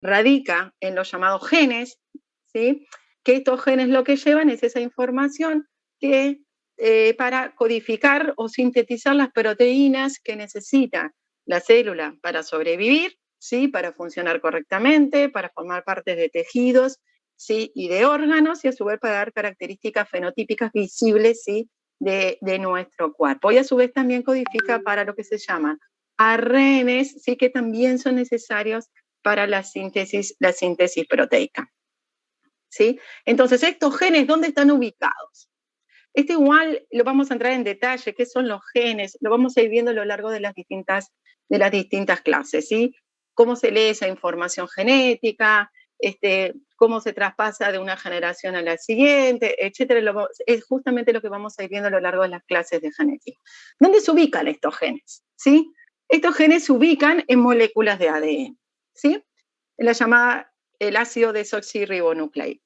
radica en los llamados genes, ¿sí? Que estos genes lo que llevan es esa información que, para codificar o sintetizar las proteínas que necesita la célula para sobrevivir, ¿sí? Para funcionar correctamente, para formar partes de tejidos, ¿sí? Y de órganos, y a su vez para dar características fenotípicas visibles, ¿sí? De nuestro cuerpo. Y a su vez también codifica para lo que se llaman ARNs, ¿sí? Que también son necesarios para la síntesis proteica, ¿sí? Entonces, estos genes, ¿dónde están ubicados? Este igual lo vamos a entrar en detalle, qué son los genes, lo vamos a ir viendo a lo largo de las distintas clases, ¿sí? Cómo se lee esa información genética, cómo se traspasa de una generación a la siguiente, etcétera. Es justamente lo que vamos a ir viendo a lo largo de las clases de genética. ¿Dónde se ubican estos genes? ¿Sí? Estos genes se ubican en moléculas de ADN, ¿sí? En la llamada el ácido desoxirribonucleico.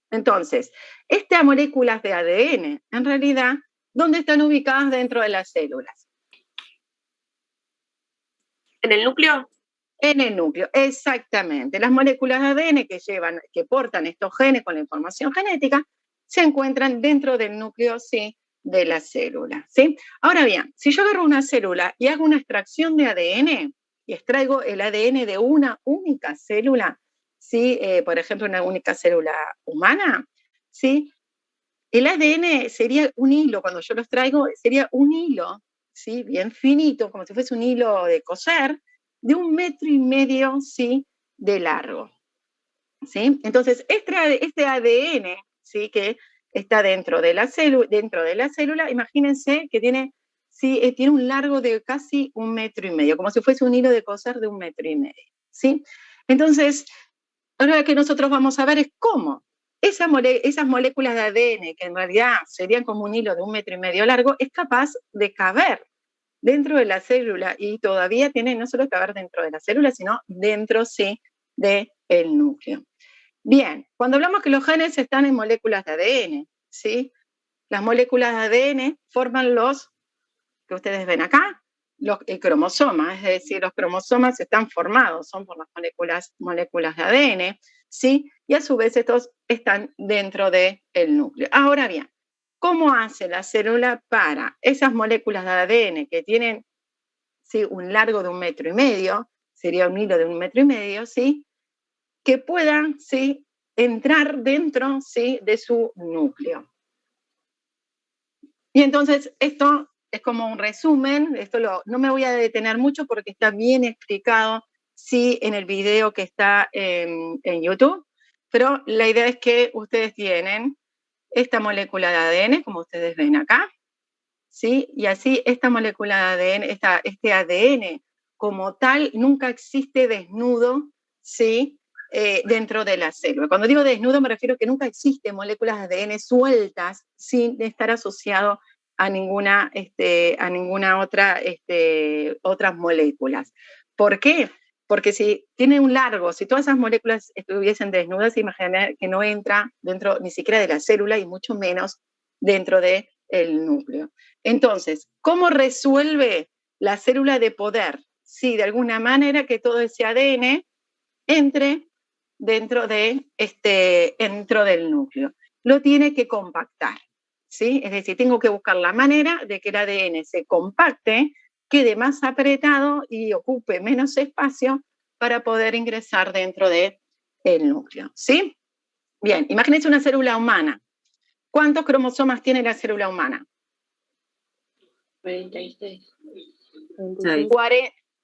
Entonces, estas moléculas de ADN, en realidad, ¿dónde están ubicadas dentro de las células? ¿En el núcleo? En el núcleo, exactamente. Las moléculas de ADN que portan estos genes con la información genética, se encuentran dentro del núcleo, sí, de la célula, ¿sí? Ahora bien, si yo agarro una célula y hago una extracción de ADN, y extraigo el ADN de una única célula, ¿sí? Por ejemplo, una única célula humana, ¿sí? El ADN sería un hilo, cuando yo lo extraigo, sería un hilo, ¿sí? Bien finito, como si fuese un hilo de coser, de 1,5 metros, ¿sí? De largo, ¿sí? Entonces, este ADN, ¿sí? Que está dentro de la célula, imagínense que tiene, ¿sí? Tiene un largo de casi 1,5 metros, como si fuese un hilo de coser de 1,5 metros, ¿sí? Entonces, ahora lo que nosotros vamos a ver es cómo esas moléculas de ADN, que en realidad serían como un hilo de 1,5 metros largo, es capaz de caber dentro de la célula, y todavía tiene no solo caber dentro de la célula, sino dentro, sí, del núcleo. Bien, cuando hablamos que los genes están en moléculas de ADN, ¿sí? Las moléculas de ADN forman los que ustedes ven acá, el cromosoma, es decir, los cromosomas están formados, son por las moléculas de ADN, ¿sí? Y a su vez estos están dentro del núcleo. Ahora bien, ¿cómo hace la célula para esas moléculas de ADN que tienen, ¿sí? Un largo de 1,5 metros, sería un hilo de 1,5 metros, ¿sí? Que puedan, ¿sí? Entrar dentro, ¿sí? De su núcleo. Y entonces esto es como un resumen, no me voy a detener mucho porque está bien explicado, sí, en el video que está en YouTube, pero la idea es que ustedes tienen esta molécula de ADN, como ustedes ven acá, ¿sí? Y así esta molécula de ADN, este ADN como tal, nunca existe desnudo, ¿sí? Dentro de la célula. Cuando digo desnudo me refiero a que nunca existen moléculas de ADN sueltas sin estar asociado a ninguna otra, otras moléculas. ¿Por qué? Porque si tiene un largo, si todas esas moléculas estuviesen desnudas, imaginen que no entra dentro ni siquiera de la célula y mucho menos dentro del núcleo. Entonces, ¿cómo resuelve la célula de poder? Sí, de alguna manera que todo ese ADN entre dentro del núcleo. Lo tiene que compactar, ¿sí? Es decir, tengo que buscar la manera de que el ADN se compacte, quede más apretado y ocupe menos espacio para poder ingresar dentro del núcleo, ¿sí? Bien, imagínense una célula humana. ¿Cuántos cromosomas tiene la célula humana? 46.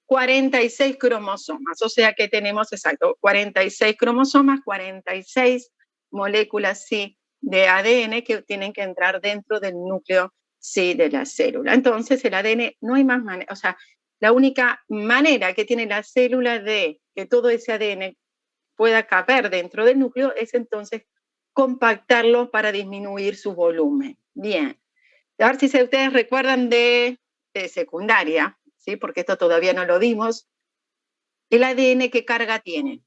46 cromosomas, o sea que tenemos, exacto, 46 cromosomas, 46 moléculas, sí, de ADN que tienen que entrar dentro del núcleo, sí, de la célula. Entonces, el ADN, no hay más manera, o sea, la única manera que tiene la célula de que todo ese ADN pueda caber dentro del núcleo es entonces compactarlo para disminuir su volumen. Bien. A ver si ustedes recuerdan de secundaria, ¿sí? Porque esto todavía no lo dimos. ¿El ADN qué carga tiene?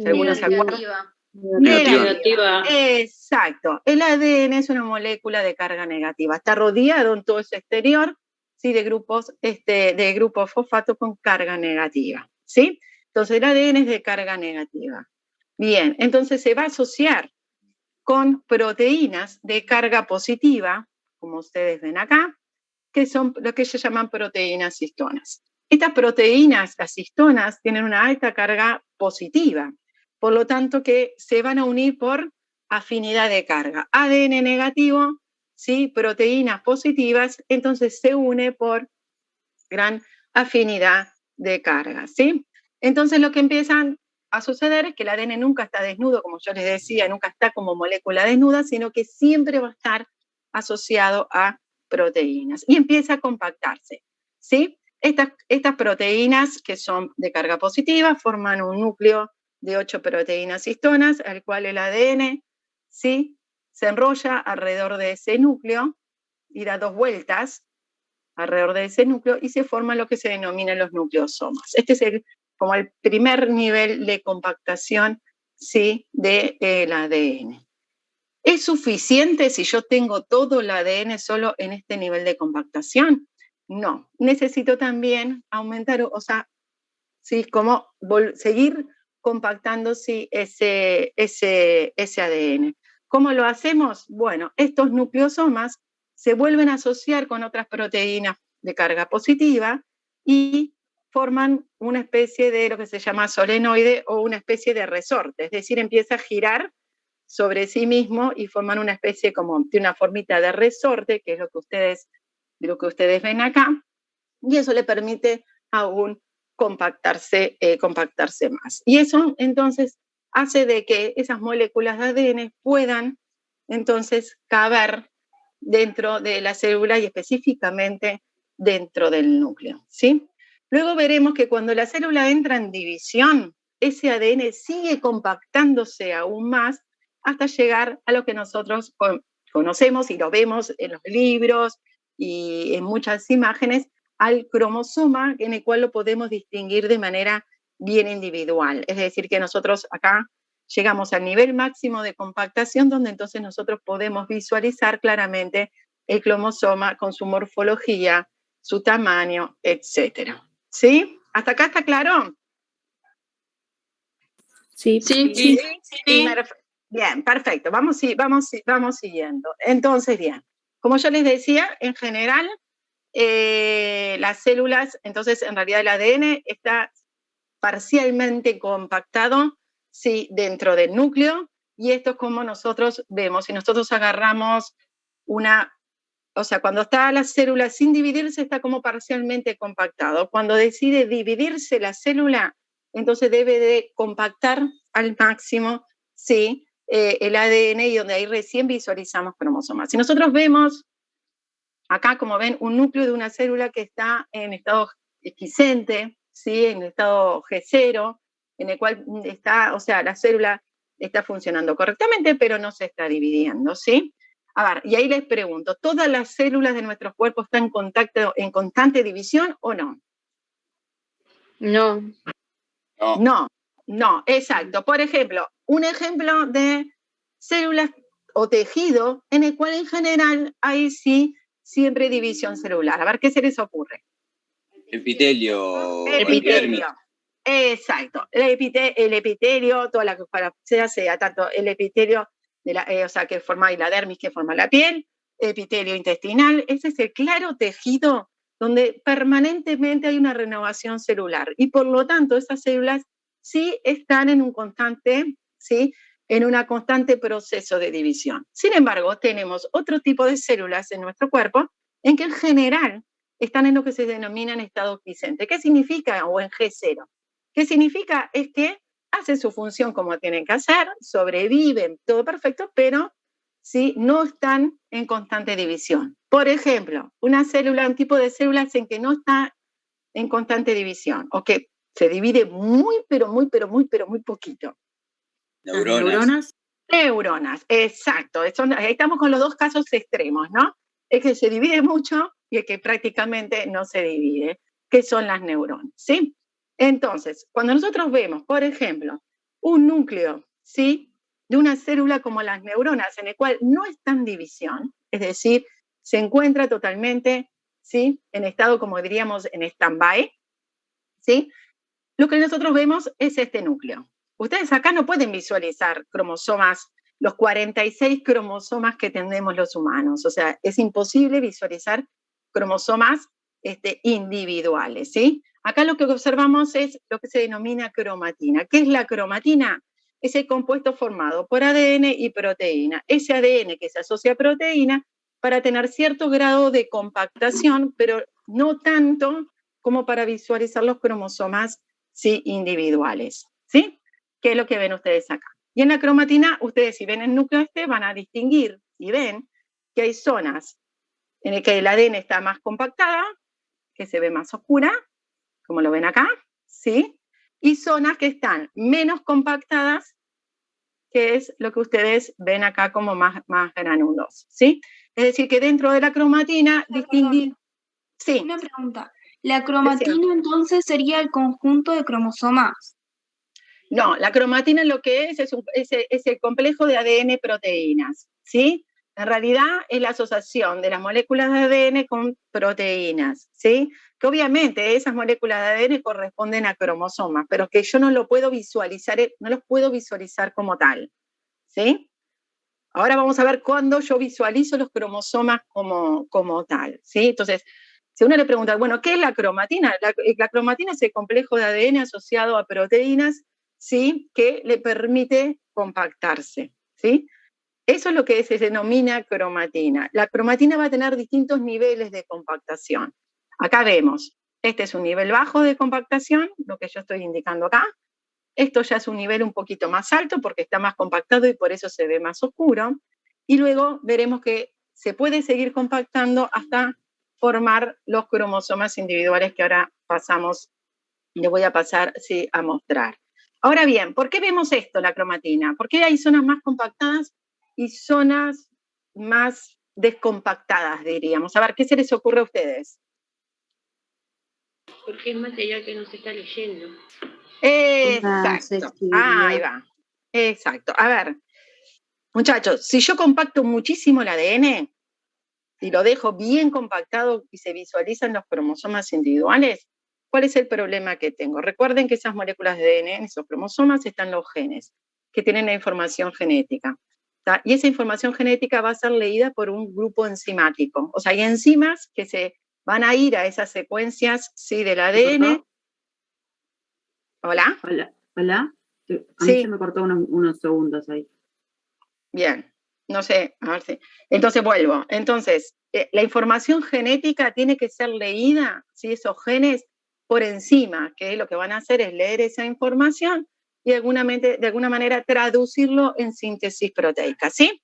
¿Alguno se acuerda? Negativa. Exacto. El ADN es una molécula de carga negativa. Está rodeado en todo su exterior, ¿sí? de grupos fosfato con carga negativa. ¿sí? Entonces el ADN es de carga negativa. Bien, entonces se va a asociar con proteínas de carga positiva, como ustedes ven acá, que son lo que se llaman proteínas histonas. Estas proteínas, las histonas, tienen una alta carga positiva, por lo tanto que se van a unir por afinidad de carga. ADN negativo, ¿sí? Proteínas positivas, entonces se une por gran afinidad de carga, ¿sí? Entonces lo que empiezan a suceder es que el ADN nunca está desnudo, como yo les decía, nunca está como molécula desnuda, sino que siempre va a estar asociado a proteínas y empieza a compactarse, ¿sí? Estas proteínas que son de carga positiva forman un núcleo de 8 proteínas histonas, al cual el ADN, ¿sí? Se enrolla alrededor de ese núcleo y da 2 vueltas alrededor de ese núcleo y se forman lo que se denominan los nucleosomas. Este es como el primer nivel de compactación, ¿sí? Del ADN. ¿Es suficiente si yo tengo todo el ADN solo en este nivel de compactación? No, necesito también aumentar, o sea, ¿sí? Como seguir compactando, ¿sí? ese ADN. ¿Cómo lo hacemos? Bueno, estos nucleosomas se vuelven a asociar con otras proteínas de carga positiva y forman una especie de lo que se llama solenoide o una especie de resorte, es decir, empieza a girar sobre sí mismo y forman una especie como de una formita de resorte, que es lo que ustedes ven acá, y eso le permite aún compactarse más. Y eso entonces hace de que esas moléculas de ADN puedan entonces caber dentro de la célula y específicamente dentro del núcleo, ¿sí? Luego veremos que cuando la célula entra en división, ese ADN sigue compactándose aún más hasta llegar a lo que nosotros conocemos y lo vemos en los libros y en muchas imágenes, al cromosoma, en el cual lo podemos distinguir de manera bien individual. Es decir, que nosotros acá llegamos al nivel máximo de compactación, donde entonces nosotros podemos visualizar claramente el cromosoma con su morfología, su tamaño, etc. ¿Sí? ¿Hasta acá está claro? Sí. Bien, perfecto. Vamos siguiendo. Entonces, bien, como yo les decía, en general, las células, entonces en realidad el ADN está parcialmente compactado, sí, dentro del núcleo, y esto es como nosotros vemos. Si nosotros agarramos o sea, cuando está la célula sin dividirse, está como parcialmente compactado. Cuando decide dividirse la célula, entonces debe de compactar al máximo, sí, el ADN, y donde ahí recién visualizamos cromosomas. Si nosotros vemos acá, como ven, un núcleo de una célula que está en estado quiescente, ¿sí? En estado G0, en el cual está, o sea, la célula está funcionando correctamente, pero no se está dividiendo, ¿sí? A ver, y ahí les pregunto, ¿todas las células de nuestro cuerpo están en constante división o no? No. No, exacto. Por ejemplo, un ejemplo de células o tejido en el cual en general hay sí siempre división celular. A ver, ¿qué se les ocurre? Epitelio. Exacto. El epitelio, toda la que sea tanto el epitelio, o sea, que forma la dermis, que forma la piel, epitelio intestinal, ese es el claro tejido donde permanentemente hay una renovación celular. Y por lo tanto, esas células sí están en un constante, ¿sí? En un constante proceso de división. Sin embargo, tenemos otro tipo de células en nuestro cuerpo en que en general están en lo que se denomina en estado quiescente. ¿Qué significa? O en G0. ¿Qué significa? Es que hacen su función como tienen que hacer, sobreviven, todo perfecto, pero ¿sí? No están en constante división. Por ejemplo, un tipo de células en que no está en constante división, o que se divide muy poquito. Neuronas. Neuronas, exacto. Ahí estamos con los dos casos extremos, ¿no? Es que se divide mucho y el que prácticamente no se divide, que son las neuronas, ¿sí? Entonces, cuando nosotros vemos, por ejemplo, un núcleo, ¿sí? De una célula como las neuronas, en el cual no está en división, es decir, se encuentra totalmente, ¿sí? En estado, como diríamos, en stand-by, ¿sí? lo que nosotros vemos es este núcleo. Ustedes acá no pueden visualizar cromosomas, los 46 cromosomas que tenemos los humanos. O sea, es imposible visualizar cromosomas individuales, ¿sí? Acá lo que observamos es lo que se denomina cromatina. ¿Qué es la cromatina? Es el compuesto formado por ADN y proteína. Ese ADN que se asocia a proteína para tener cierto grado de compactación, pero no tanto como para visualizar los cromosomas, sí, individuales, ¿sí? ¿Qué es lo que ven ustedes acá? Y en la cromatina, ustedes si ven el núcleo van a distinguir y ven que hay zonas en las que el ADN está más compactada, que se ve más oscura, como lo ven acá, ¿sí? Y zonas que están menos compactadas, que es lo que ustedes ven acá como más granulosos, ¿sí? Es decir, que dentro de la cromatina distinguir... Sí. Una pregunta. ¿La cromatina entonces sería el conjunto de cromosomas? No, la cromatina lo que es el complejo de ADN-proteínas, ¿sí? En realidad es la asociación de las moléculas de ADN con proteínas, ¿sí? Que obviamente esas moléculas de ADN corresponden a cromosomas, pero que yo no lo puedo visualizar, no los puedo visualizar como tal, ¿sí? Ahora vamos a ver cuándo yo visualizo los cromosomas como tal, ¿sí? Entonces, si uno le pregunta, bueno, ¿qué es la cromatina? La cromatina es el complejo de ADN asociado a proteínas, ¿sí? Que le permite compactarse, ¿sí? Eso es lo que se denomina cromatina. La cromatina va a tener distintos niveles de compactación. Acá vemos, este es un nivel bajo de compactación, lo que yo estoy indicando acá. Esto ya es un nivel un poquito más alto porque está más compactado y por eso se ve más oscuro. Y luego veremos que se puede seguir compactando hasta formar los cromosomas individuales que ahora les voy a pasar a mostrar. Ahora bien, ¿por qué vemos esto, la cromatina? ¿Por qué hay zonas más compactadas y zonas más descompactadas, diríamos? A ver, ¿qué se les ocurre a ustedes? Porque es material que no se está leyendo. Exacto, ahí va. Exacto. A ver, muchachos, si yo compacto muchísimo el ADN, si lo dejo bien compactado y se visualizan los cromosomas individuales, ¿cuál es el problema que tengo? Recuerden que esas moléculas de ADN, en esos cromosomas, están los genes, que tienen la información genética. ¿Tá? Y esa información genética va a ser leída por un grupo enzimático. O sea, hay enzimas que se van a ir a esas secuencias, ¿sí?, del ADN. ¿Hola? Hola. A mí sí. Se me cortó unos segundos ahí. Bien, no sé, a ver si... Entonces vuelvo. Entonces, la información genética tiene que ser leída, ¿sí?, esos genes, por encima, que lo que van a hacer es leer esa información y de alguna manera traducirlo en síntesis proteica, ¿sí?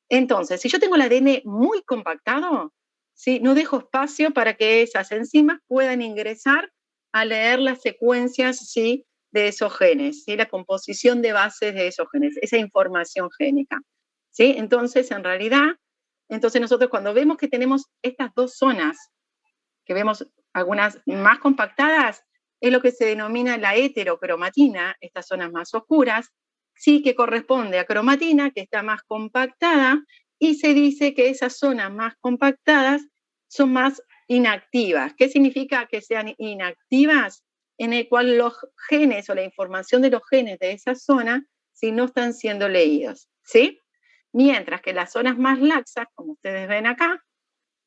Entonces, si yo tengo el ADN muy compactado, ¿sí?, no dejo espacio para que esas enzimas puedan ingresar a leer las secuencias, ¿sí?, de esos genes, ¿sí?, la composición de bases de esos genes, esa información génica, ¿sí? Entonces, en realidad, nosotros cuando vemos que tenemos estas dos zonas, que vemos algunas más compactadas, es lo que se denomina la heterocromatina, estas zonas más oscuras, sí, que corresponde a cromatina, que está más compactada, y se dice que esas zonas más compactadas son más inactivas. ¿Qué significa que sean inactivas? En el cual los genes o la información de los genes de esa zona, ¿sí?, no están siendo leídos, ¿sí? Mientras que las zonas más laxas, como ustedes ven acá,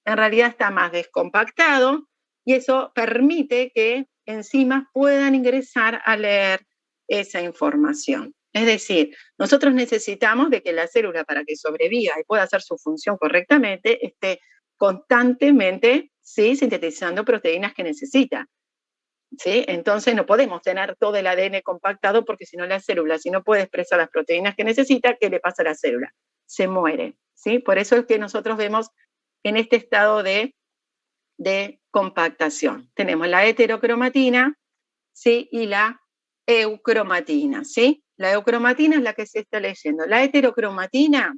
en realidad está más descompactado y eso permite que enzimas puedan ingresar a leer esa información. Es decir, nosotros necesitamos de que la célula, para que sobreviva y pueda hacer su función correctamente, esté constantemente, ¿sí?, sintetizando proteínas que necesita, ¿sí? Entonces no podemos tener todo el ADN compactado porque si no la célula, si no puede expresar las proteínas que necesita, ¿qué le pasa a la célula? Se muere, ¿sí? Por eso es que nosotros vemos en este estado de compactación. Tenemos la heterocromatina, ¿sí?, y la eucromatina, ¿sí? La eucromatina es la que se está leyendo. La heterocromatina,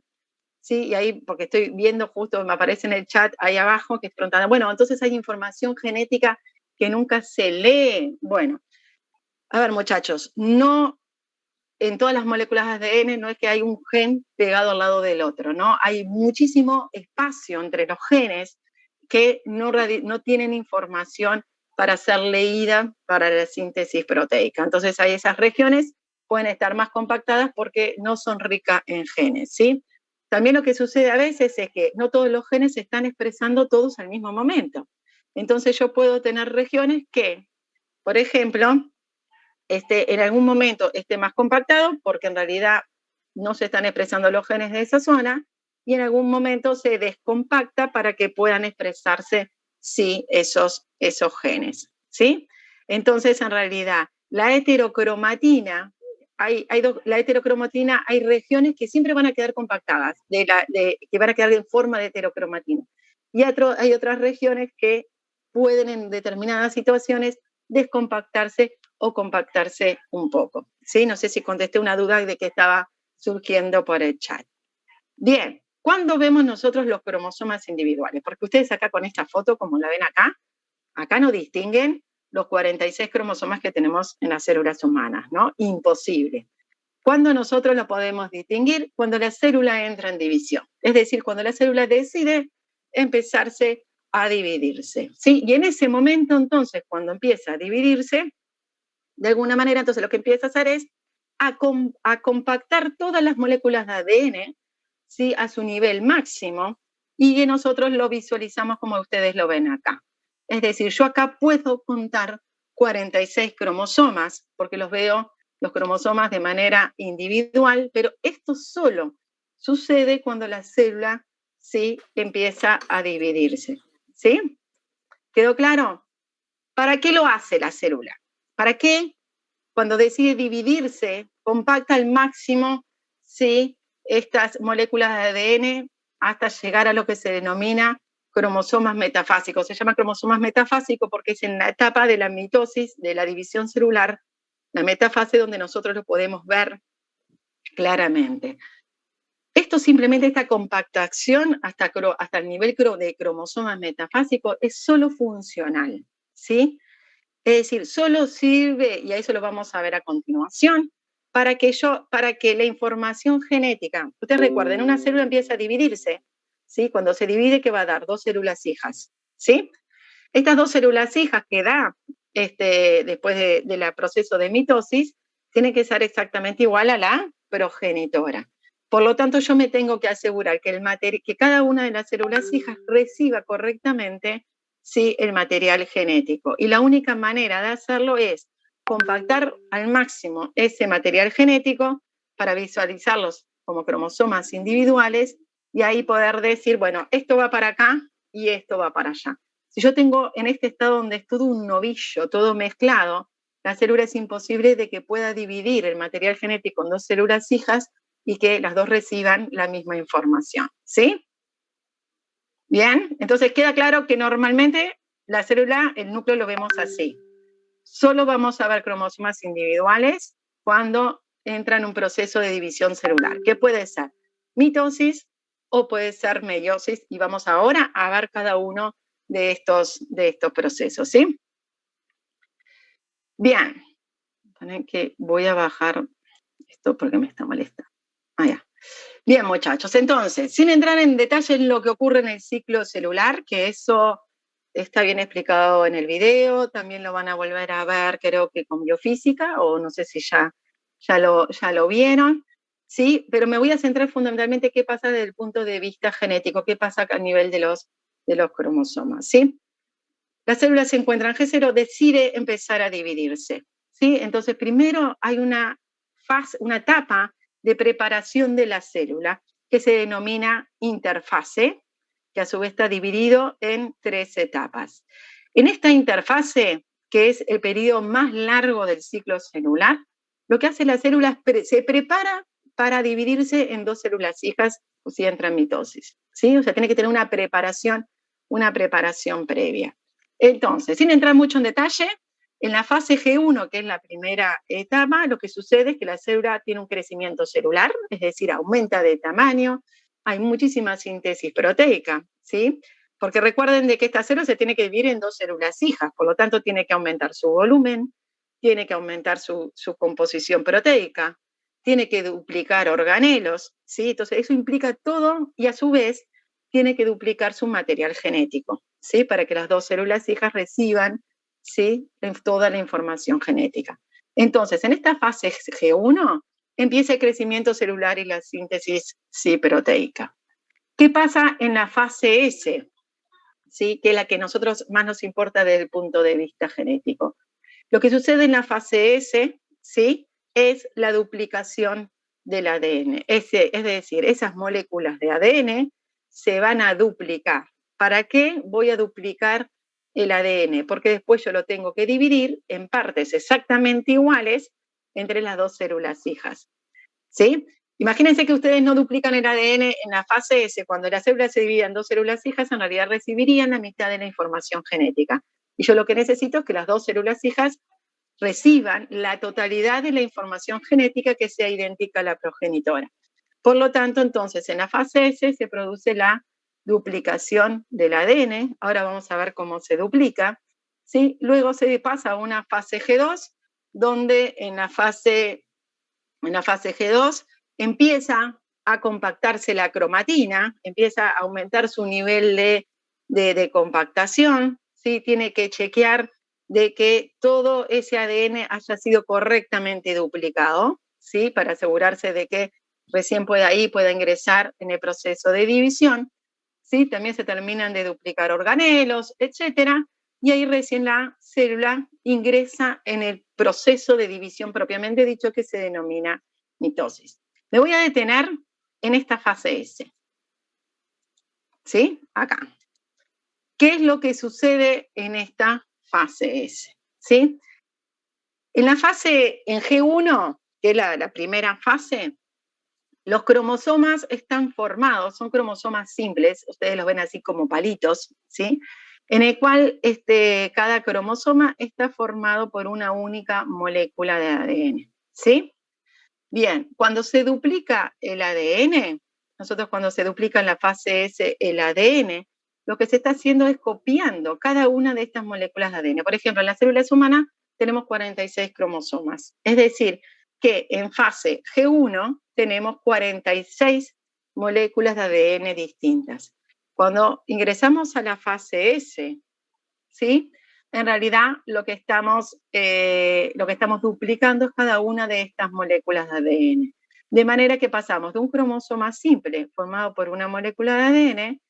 ¿sí?, y ahí, porque estoy viendo justo, me aparece en el chat ahí abajo, que es preguntando, bueno, entonces hay información genética que nunca se lee. Bueno, a ver, muchachos, no en todas las moléculas de ADN no es que hay un gen pegado al lado del otro, ¿no? Hay muchísimo espacio entre los genes que no tienen información para ser leída para la síntesis proteica. Entonces, ahí esas regiones pueden estar más compactadas porque no son ricas en genes, ¿sí? También lo que sucede a veces es que no todos los genes se están expresando todos al mismo momento. Entonces, yo puedo tener regiones que, por ejemplo, en algún momento esté más compactado porque en realidad no se están expresando los genes de esa zona, y en algún momento se descompacta para que puedan expresarse, sí, esos genes, ¿sí? Entonces, en realidad, la heterocromatina, hay regiones que siempre van a quedar compactadas, que van a quedar en forma de heterocromatina. Y hay otras regiones que pueden en determinadas situaciones descompactarse o compactarse un poco, ¿sí? No sé si contesté una duda de que estaba surgiendo por el chat. Bien, ¿cuándo vemos nosotros los cromosomas individuales? Porque ustedes acá con esta foto, como la ven acá no distinguen los 46 cromosomas que tenemos en las células humanas, ¿no? Imposible. ¿Cuándo nosotros lo podemos distinguir? Cuando la célula entra en división. Es decir, cuando la célula decide empezarse a dividirse, ¿sí? Y en ese momento, entonces, cuando empieza a dividirse, de alguna manera, entonces lo que empieza a hacer es a compactar todas las moléculas de ADN, ¿sí? A su nivel máximo, y que nosotros lo visualizamos como ustedes lo ven acá. Es decir, yo acá puedo contar 46 cromosomas, porque los veo los cromosomas de manera individual, pero esto solo sucede cuando la célula, ¿sí? Empieza a dividirse, ¿sí? ¿Quedó claro? ¿Para qué lo hace la célula? ¿Para qué? Cuando decide dividirse, compacta al máximo, ¿sí? Estas moléculas de ADN hasta llegar a lo que se denomina cromosomas metafásicos. Se llama cromosomas metafásicos porque es en la etapa de la mitosis, de la división celular, la metafase donde nosotros lo podemos ver claramente. Esto simplemente, esta compactación hasta el nivel de cromosomas metafásicos es solo funcional, ¿sí? Es decir, solo sirve, y a eso lo vamos a ver a continuación, para que la información genética, ustedes recuerden, una célula empieza a dividirse, ¿sí? Cuando se divide, ¿qué va a dar? 2 células hijas, ¿sí? Estas 2 células hijas que da después del proceso de mitosis, tienen que ser exactamente igual a la progenitora. Por lo tanto, yo me tengo que asegurar que cada una de las células hijas reciba correctamente, sí, el material genético. Y la única manera de hacerlo es compactar al máximo ese material genético para visualizarlos como cromosomas individuales y ahí poder decir, bueno, esto va para acá y esto va para allá. Si yo tengo en este estado donde es todo un novillo, todo mezclado, la célula es imposible de que pueda dividir el material genético en 2 células hijas y que las dos reciban la misma información, ¿sí? Bien, entonces queda claro que normalmente la célula, el núcleo lo vemos así. Solo vamos a ver cromosomas individuales cuando entra en un proceso de división celular, que puede ser mitosis o puede ser meiosis, y vamos ahora a ver cada uno de estos procesos, ¿sí? Bien, que voy a bajar esto porque me está molestando. Ya. Bien, muchachos, entonces, sin entrar en detalle en lo que ocurre en el ciclo celular, que eso está bien explicado en el video, también lo van a volver a ver, creo que con biofísica, o no sé si ya lo vieron, ¿sí? Pero me voy a centrar fundamentalmente qué pasa desde el punto de vista genético, qué pasa a nivel de los cromosomas, ¿sí? La célula se encuentra en G0, decide empezar a dividirse, ¿sí? Entonces, primero hay una etapa de preparación de la célula que se denomina interfase, que a su vez está dividido en 3 etapas. En esta interfase, que es el periodo más largo del ciclo celular, lo que hace la célula es se prepara para dividirse en 2 células hijas si entra en mitosis, ¿sí? O sea, tiene que tener una preparación previa. Entonces, sin entrar mucho en detalle, en la fase G1, que es la primera etapa, lo que sucede es que la célula tiene un crecimiento celular, es decir, aumenta de tamaño, hay muchísima síntesis proteica, ¿sí? Porque recuerden de que esta célula se tiene que dividir en 2 células hijas, por lo tanto tiene que aumentar su volumen, tiene que aumentar su composición proteica, tiene que duplicar organelos, ¿sí? Entonces eso implica todo y a su vez tiene que duplicar su material genético, ¿sí? Para que las 2 células hijas reciban, ¿sí? Toda la información genética. Entonces, en esta fase G1 empieza el crecimiento celular y la síntesis, sí, proteica. ¿Qué pasa en la fase S? ¿Sí? Que es la que a nosotros más nos importa desde el punto de vista genético. Lo que sucede en la fase S, ¿sí? Es la duplicación del ADN. Es decir, esas moléculas de ADN se van a duplicar. ¿Para qué voy a duplicar el ADN? Porque después yo lo tengo que dividir en partes exactamente iguales entre las dos células hijas. ¿Sí? Imagínense que ustedes no duplican el ADN en la fase S. Cuando la célula se divide en dos células hijas, en realidad recibirían la mitad de la información genética. Y yo lo que necesito es que las dos células hijas reciban la totalidad de la información genética que sea idéntica a la progenitora. Por lo tanto, entonces, en la fase S se produce la duplicación del ADN. Ahora vamos a ver cómo se duplica. ¿Sí? Luego se pasa a una fase G2, donde en la fase G2 empieza a compactarse la cromatina, empieza a aumentar su nivel de compactación, ¿sí? Tiene que chequear de que todo ese ADN haya sido correctamente duplicado, ¿sí? Para asegurarse de que recién pueda ingresar en el proceso de división, ¿sí? También se terminan de duplicar organelos, etcétera, y ahí recién la célula ingresa en el proceso de división propiamente dicho que se denomina mitosis. Me voy a detener en esta fase S. ¿Sí? Acá. ¿Qué es lo que sucede en esta fase S? ¿Sí? En G1, que es la primera fase, los cromosomas están formados, son cromosomas simples, ustedes los ven así como palitos, ¿sí? En el cual cada cromosoma está formado por una única molécula de ADN, ¿sí? Bien, cuando se duplica el ADN, nosotros cuando se duplica en la fase S el ADN, lo que se está haciendo es copiando cada una de estas moléculas de ADN. Por ejemplo, en las células humanas tenemos 46 cromosomas, es decir, que en fase G1 tenemos 46 moléculas de ADN distintas. Cuando ingresamos a la fase S, ¿sí? En realidad lo que estamos duplicando es cada una de estas moléculas de ADN. De manera que pasamos de un cromosoma simple formado por una molécula de ADN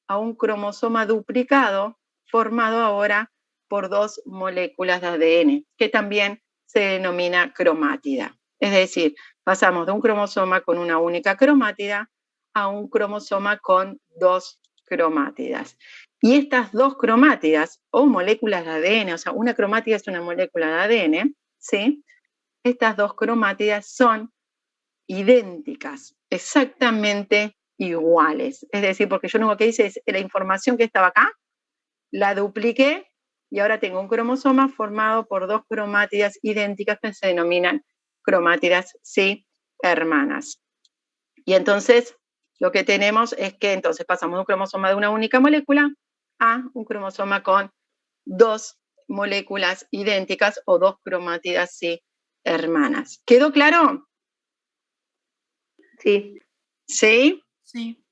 a un cromosoma duplicado formado ahora por dos moléculas de ADN, que también se denomina cromátida. Es decir, pasamos de un cromosoma con una única cromátida a un cromosoma con dos cromátidas. Y estas dos cromátidas o moléculas de ADN, o sea, una cromátida es una molécula de ADN, ¿sí? Estas dos cromátidas son idénticas, exactamente iguales. Es decir, porque yo lo que hice es la información que estaba acá, la dupliqué y ahora tengo un cromosoma formado por dos cromátidas idénticas que se denominan cromátidas, sí, hermanas. Y entonces lo que tenemos es que entonces pasamos de un cromosoma de una única molécula a un cromosoma con dos moléculas idénticas o dos cromátidas, sí, hermanas. ¿Quedó claro? Sí. ¿Sí? Sí.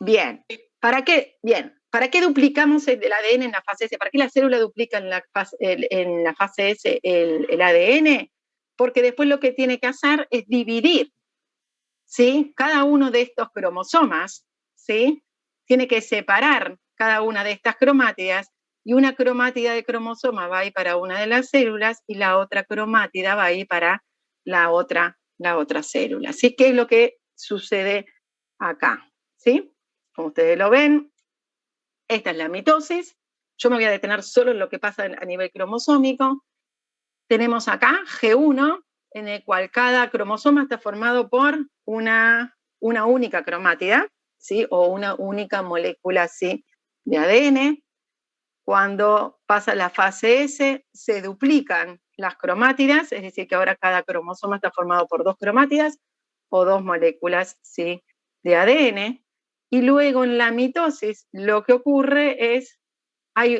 Bien. ¿Para qué? Bien. ¿Para qué duplicamos el ADN en la fase S? ¿Para qué la célula duplica en la fase S el ADN? Porque después lo que tiene que hacer es dividir, ¿sí? Cada uno de estos cromosomas, ¿sí? Tiene que separar cada una de estas cromátidas y una cromátida de cromosoma va a ir para una de las células y la otra cromátida va a ir para la otra célula. ¿Sí? ¿Qué es lo que sucede acá? ¿Sí? Como ustedes lo ven, esta es la mitosis. Yo me voy a detener solo en lo que pasa a nivel cromosómico. Tenemos acá G1, en el cual cada cromosoma está formado por una única cromátida, ¿sí? O una única molécula, ¿sí? De ADN. Cuando pasa la fase S, se duplican las cromátidas, es decir, que ahora cada cromosoma está formado por dos cromátidas o dos moléculas, ¿sí? De ADN. Y luego en la mitosis lo que ocurre es,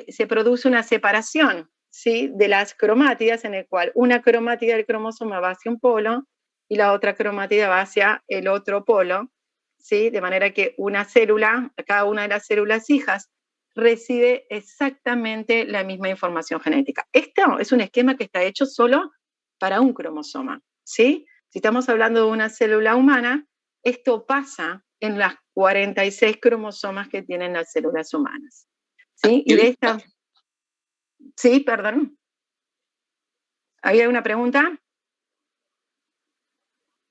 se produce una separación, ¿sí? De las cromátidas, en el cual una cromátida del cromosoma va hacia un polo y la otra cromátida va hacia el otro polo, ¿sí? De manera que una célula, cada una de las células hijas recibe exactamente la misma información genética. Esto es un esquema que está hecho solo para un cromosoma, ¿sí? Si estamos hablando de una célula humana, esto pasa en las 46 cromosomas que tienen las células humanas, ¿sí? Y de esta... Sí, perdón. ¿Había una pregunta?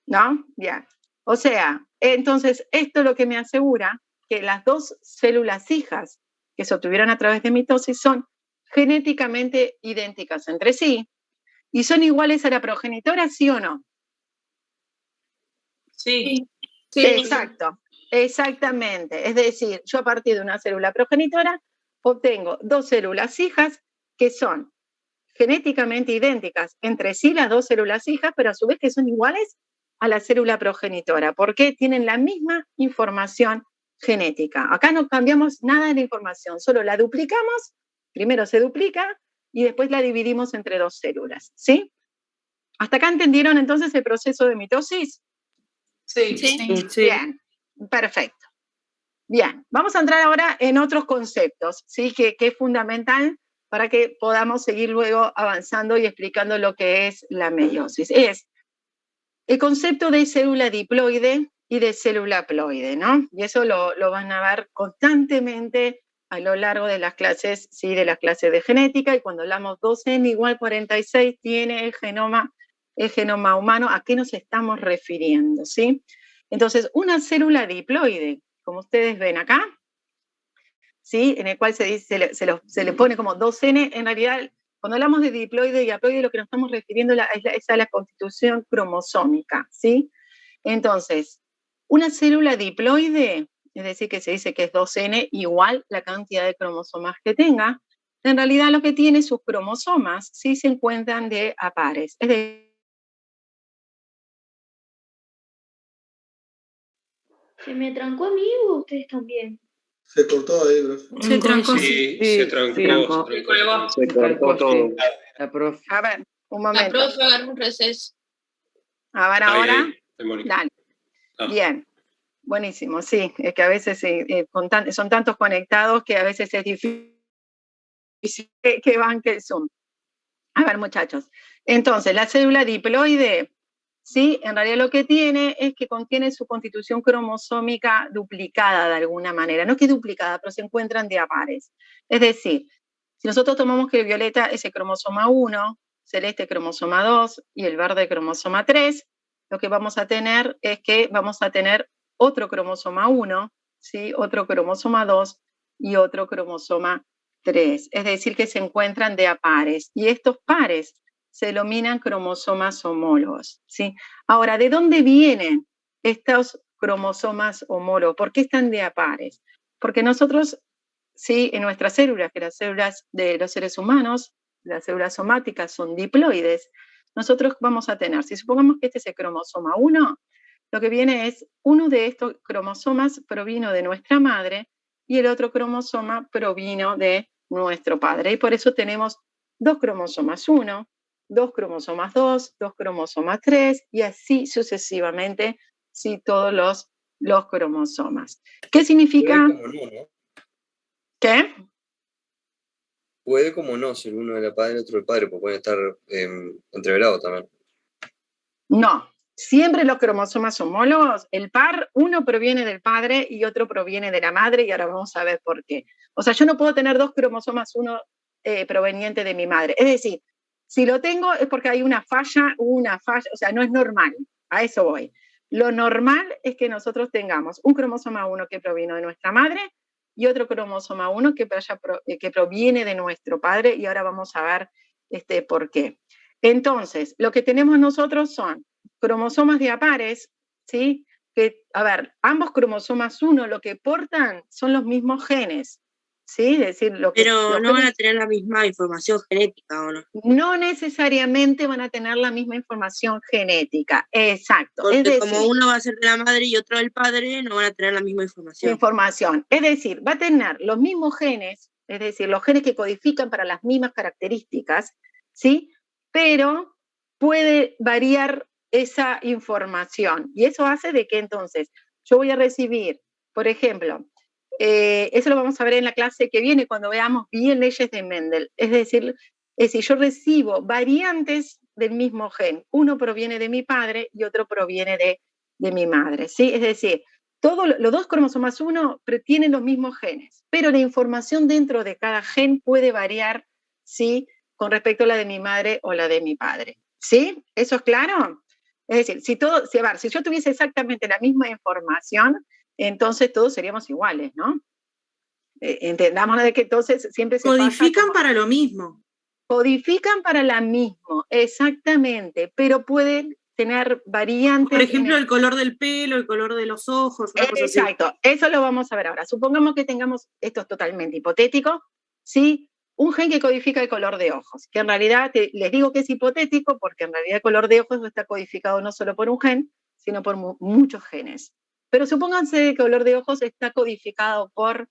¿No? Bien. O sea, entonces, esto es lo que me asegura que las dos células hijas que se obtuvieron a través de mitosis son genéticamente idénticas entre sí y son iguales a la progenitora, ¿sí o no? Sí. Exacto, exactamente. Es decir, yo a partir de una célula progenitora obtengo dos células hijas que son genéticamente idénticas entre sí, las dos células hijas, pero a su vez que son iguales a la célula progenitora, porque tienen la misma información genética. Acá no cambiamos nada de la información, solo la duplicamos, primero se duplica y después la dividimos entre dos células, ¿sí? ¿Hasta acá entendieron entonces el proceso de mitosis? Sí. Bien, perfecto. Bien, vamos a entrar ahora en otros conceptos, ¿sí? Que es fundamental para que podamos seguir luego avanzando y explicando lo que es la meiosis. Es el concepto de célula diploide y de célula ploide, ¿no? Y eso lo van a ver constantemente a lo largo de las clases, ¿sí? De las clases de genética, y cuando hablamos 2N igual 46 tiene el genoma humano, ¿a qué nos estamos refiriendo, sí? Entonces, una célula diploide, como ustedes ven acá, ¿sí? En el cual se le pone como 2N, en realidad, cuando hablamos de diploide y haploide, lo que nos estamos refiriendo es a la constitución cromosómica, ¿sí? Entonces, una célula diploide, es decir, que se dice que es 2N igual la cantidad de cromosomas que tenga, en realidad lo que tiene sus cromosomas sí se encuentran de a pares. Es decir, ¿Se me trancó a mí o ustedes también? Se cortó ahí, profe. Se trancó. Sí, Sí, se trancó. se trancó. Se trancó. Se cortó todo. La profe. a ver, un La momento. profe agarró un receso. A ver ahora. Ahí, Mónica. Dale. Ah. Bien. Buenísimo, sí. Es que a veces son tantos conectados que a veces es difícil que banque el Zoom. A ver, muchachos. Entonces, la célula diploide, ¿sí? En realidad lo que tiene es que contiene su constitución cromosómica duplicada de alguna manera. No que duplicada, pero se encuentran de a pares. Es decir, si nosotros tomamos que el violeta es el cromosoma 1, celeste cromosoma 2 y el verde cromosoma 3, lo que vamos a tener es que vamos a tener otro cromosoma 1, ¿sí? Otro cromosoma 2 y otro cromosoma 3. Es decir, que se encuentran de a pares. Y estos pares se denominan cromosomas homólogos, ¿sí? Ahora, ¿de dónde vienen estos cromosomas homólogos? ¿Por qué están de a pares? Porque nosotros, ¿sí? En nuestras células, que las células de los seres humanos, las células somáticas son diploides, nosotros vamos a tener, si supongamos que este es el cromosoma 1, lo que viene es, uno de estos cromosomas provino de nuestra madre y el otro cromosoma provino de nuestro padre. Y por eso tenemos dos cromosomas 1, dos cromosomas 2, dos cromosomas 3 y así sucesivamente, sí, todos los cromosomas. ¿Qué significa? Puede como no, ¿no? ¿Qué? Puede como no ser uno de la padre y otro del padre, porque pueden estar entreverados también. No, siempre los cromosomas homólogos, el par, uno proviene del padre y otro proviene de la madre, y ahora vamos a ver por qué. O sea, yo no puedo tener dos cromosomas, uno proveniente de mi madre. Es decir, si lo tengo es porque hay una falla, o sea, no es normal, a eso voy. Lo normal es que nosotros tengamos un cromosoma 1 que provino de nuestra madre y otro cromosoma 1 que proviene de nuestro padre, y ahora vamos a ver por qué. Entonces, lo que tenemos nosotros son cromosomas de a pares, ¿sí? Que, a ver, ambos cromosomas 1 lo que portan son los mismos genes, ¿sí? Es decir, Pero no van a tener la misma información genética, ¿o no? no necesariamente van a tener la misma información genética, exacto. Porque es decir, como uno va a ser de la madre y otro del padre, no van a tener la misma información. Es decir, va a tener los mismos genes, es decir, los genes que codifican para las mismas características, ¿sí? Pero puede variar esa información. Y eso hace de que entonces yo voy a recibir, por ejemplo, eso lo vamos a ver en la clase que viene cuando veamos bien leyes de Mendel. Es decir, yo recibo variantes del mismo gen. Uno proviene de mi padre y otro proviene de mi madre, ¿sí? Es decir, los dos cromosomas 1 tienen los mismos genes, pero la información dentro de cada gen puede variar, ¿sí? Con respecto a la de mi madre o la de mi padre, ¿sí? ¿Eso es claro? Es decir, si yo tuviese exactamente la misma información, entonces todos seríamos iguales, ¿no? Entendamos de que entonces siempre se codifican para lo mismo. Codifican para lo mismo, exactamente, pero pueden tener variantes. Por ejemplo, el color del pelo, el color de los ojos, una cosa así. Exacto, eso lo vamos a ver ahora. Supongamos que tengamos, esto es totalmente hipotético, ¿sí? Un gen que codifica el color de ojos, que en realidad, les digo que es hipotético porque en realidad el color de ojos no está codificado no solo por un gen, sino por muchos genes. Pero supónganse que el color de ojos está codificado por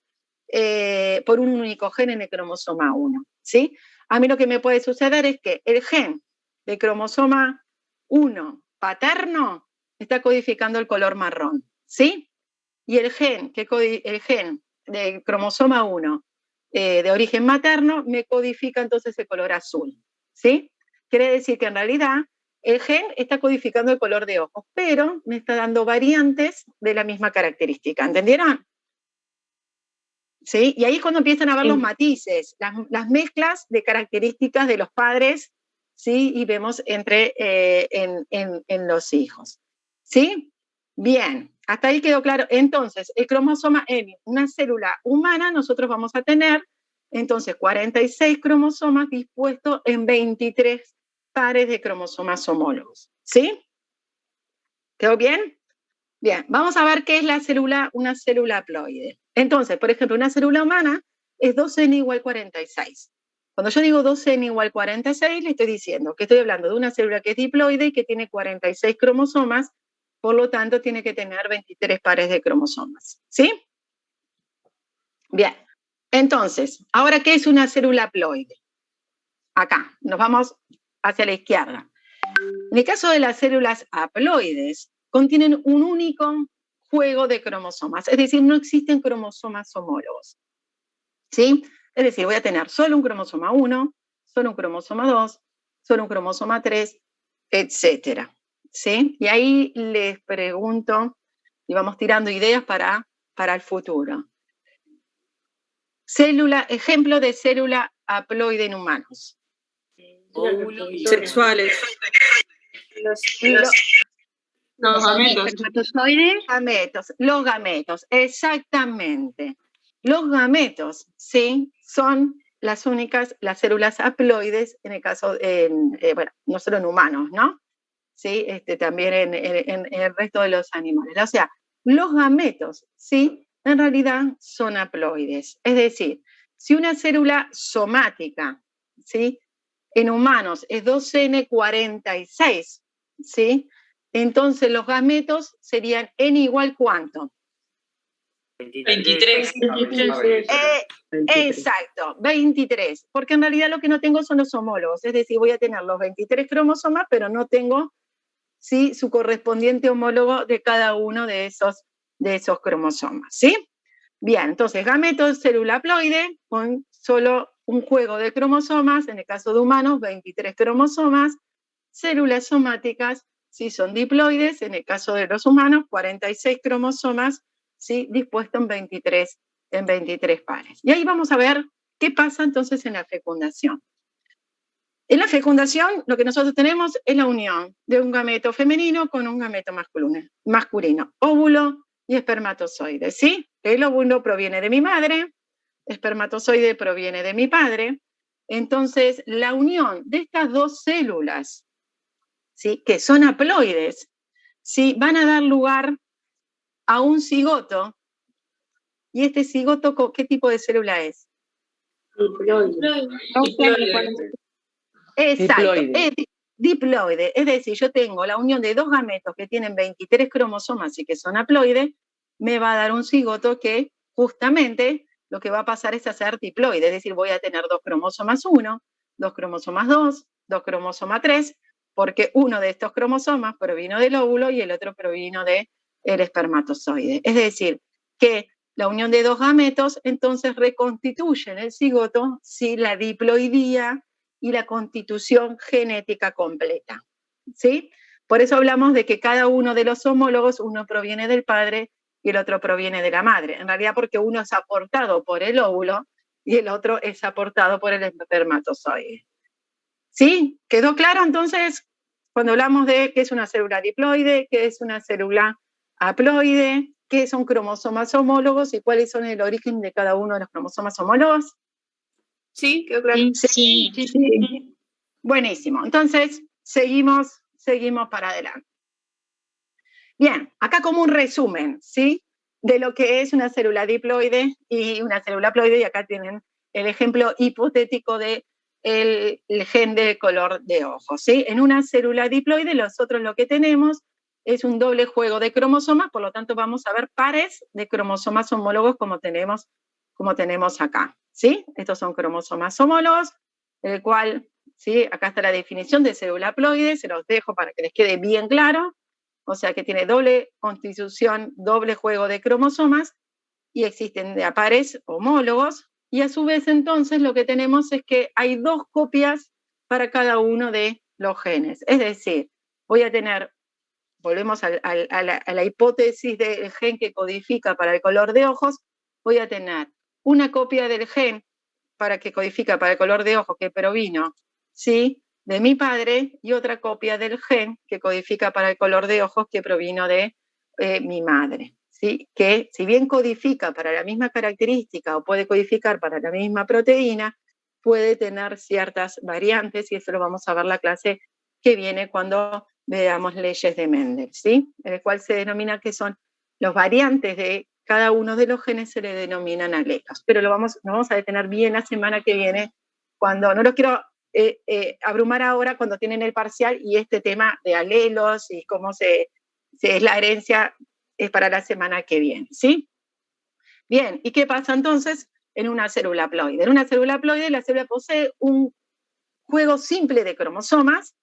un único gen en el cromosoma 1, ¿sí? A mí lo que me puede suceder es que el gen de cromosoma 1 paterno está codificando el color marrón, ¿sí? Y el gen de cromosoma 1 de origen materno me codifica entonces el color azul, ¿sí? Quiere decir que en realidad el gen está codificando el color de ojos, pero me está dando variantes de la misma característica, ¿entendieron? ¿Sí? Y ahí es cuando empiezan a ver los matices, las mezclas de características de los padres, ¿sí? Y vemos en los hijos, ¿sí? Bien, hasta ahí quedó claro. Entonces, el cromosoma en una célula humana, nosotros vamos a tener, entonces, 46 cromosomas dispuestos en 23 pares de cromosomas homólogos, ¿sí? ¿Quedó bien? Bien, vamos a ver qué es una célula haploide. Entonces, por ejemplo, una célula humana es 2n igual 46. Cuando yo digo 2n igual 46, le estoy diciendo que estoy hablando de una célula que es diploide y que tiene 46 cromosomas, por lo tanto tiene que tener 23 pares de cromosomas, ¿sí? Bien, entonces, ¿ahora qué es una célula haploide? Acá, nos vamos hacia la izquierda. En el caso de las células haploides, contienen un único juego de cromosomas, es decir, no existen cromosomas homólogos, ¿sí? Es decir, voy a tener solo un cromosoma 1, solo un cromosoma 2, solo un cromosoma 3, etcétera, ¿sí? Y ahí les pregunto, y vamos tirando ideas para el futuro. Ejemplo de célula haploide en humanos. Sexuales. Los gametos. Los gametos, exactamente. Los gametos, sí, son las células haploides, en el caso, bueno, no solo en humanos, ¿no? Sí, también en el resto de los animales. O sea, los gametos, sí, en realidad son haploides. Es decir, si una célula somática, ¿sí? En humanos es 2n46, ¿sí? Entonces los gametos serían n igual ¿cuánto? 23. Exacto, 23, porque en realidad lo que no tengo son los homólogos, es decir, voy a tener los 23 cromosomas, pero no tengo, ¿sí?, su correspondiente homólogo de cada uno de esos cromosomas, ¿sí? Bien, entonces gameto, célula haploide, con solo un juego de cromosomas, en el caso de humanos, 23 cromosomas, células somáticas, sí, son diploides, en el caso de los humanos, 46 cromosomas, ¿sí?, dispuestos en 23 pares. Y ahí vamos a ver qué pasa entonces en la fecundación. En la fecundación, lo que nosotros tenemos es la unión de un gameto femenino con un gameto masculino, óvulo y espermatozoide, ¿sí? El óvulo proviene de mi madre, espermatozoide proviene de mi padre. Entonces, la unión de estas dos células, ¿sí?, que son haploides, ¿sí?, van a dar lugar a un cigoto. ¿Y este cigoto qué tipo de célula es? Exacto, es diploide. Es decir, yo tengo la unión de dos gametos que tienen 23 cromosomas y que son haploides, me va a dar un cigoto que justamente lo que va a pasar es a ser diploide, es decir, voy a tener 2 cromosomas 1, 2 cromosomas 2, 2 cromosomas 3, porque uno de estos cromosomas provino del óvulo y el otro provino del espermatozoide. Es decir, que la unión de dos gametos, entonces reconstituyen el cigoto, ¿sí? La diploidía y la constitución genética completa, ¿sí? Por eso hablamos de que cada uno de los homólogos, uno proviene del padre y el otro proviene de la madre. En realidad porque uno es aportado por el óvulo y el otro es aportado por el espermatozoide. ¿Sí? ¿Quedó claro entonces cuando hablamos de qué es una célula diploide, qué es una célula haploide, qué son cromosomas homólogos y cuáles son el origen de cada uno de los cromosomas homólogos? Sí, quedó claro. Sí. Buenísimo. Entonces, seguimos para adelante. Bien, acá como un resumen, ¿sí? De lo que es una célula diploide y una célula haploide, y acá tienen el ejemplo hipotético de el gen de color de ojos, ¿sí? En una célula diploide, nosotros lo que tenemos es un doble juego de cromosomas, por lo tanto vamos a ver pares de cromosomas homólogos como tenemos acá, ¿sí? Estos son cromosomas homólogos, el cual, ¿sí? Acá está la definición de célula haploide, se los dejo para que les quede bien claro, o sea que tiene doble constitución, doble juego de cromosomas, y existen de a pares homólogos, y a su vez entonces lo que tenemos es que hay dos copias para cada uno de los genes. Es decir, voy a tener, volvemos a la hipótesis del gen que codifica para el color de ojos, voy a tener una copia del gen que codifica para el color de ojos que provino, ¿sí?, de mi padre, y otra copia del gen que codifica para el color de ojos que provino de mi madre, ¿sí? Que si bien codifica para la misma característica o puede codificar para la misma proteína, puede tener ciertas variantes, y eso lo vamos a ver la clase que viene cuando veamos leyes de Mendel, ¿sí? En el cual se denomina que son los variantes de cada uno de los genes, se le denominan alelos. Pero nos vamos a detener bien la semana que viene, cuando no los quiero abrumar ahora cuando tienen el parcial, y este tema de alelos y cómo es la herencia es para la semana que viene, ¿sí? Bien, ¿y qué pasa entonces en una célula haploide? En una célula haploide la célula posee un juego simple de cromosomas,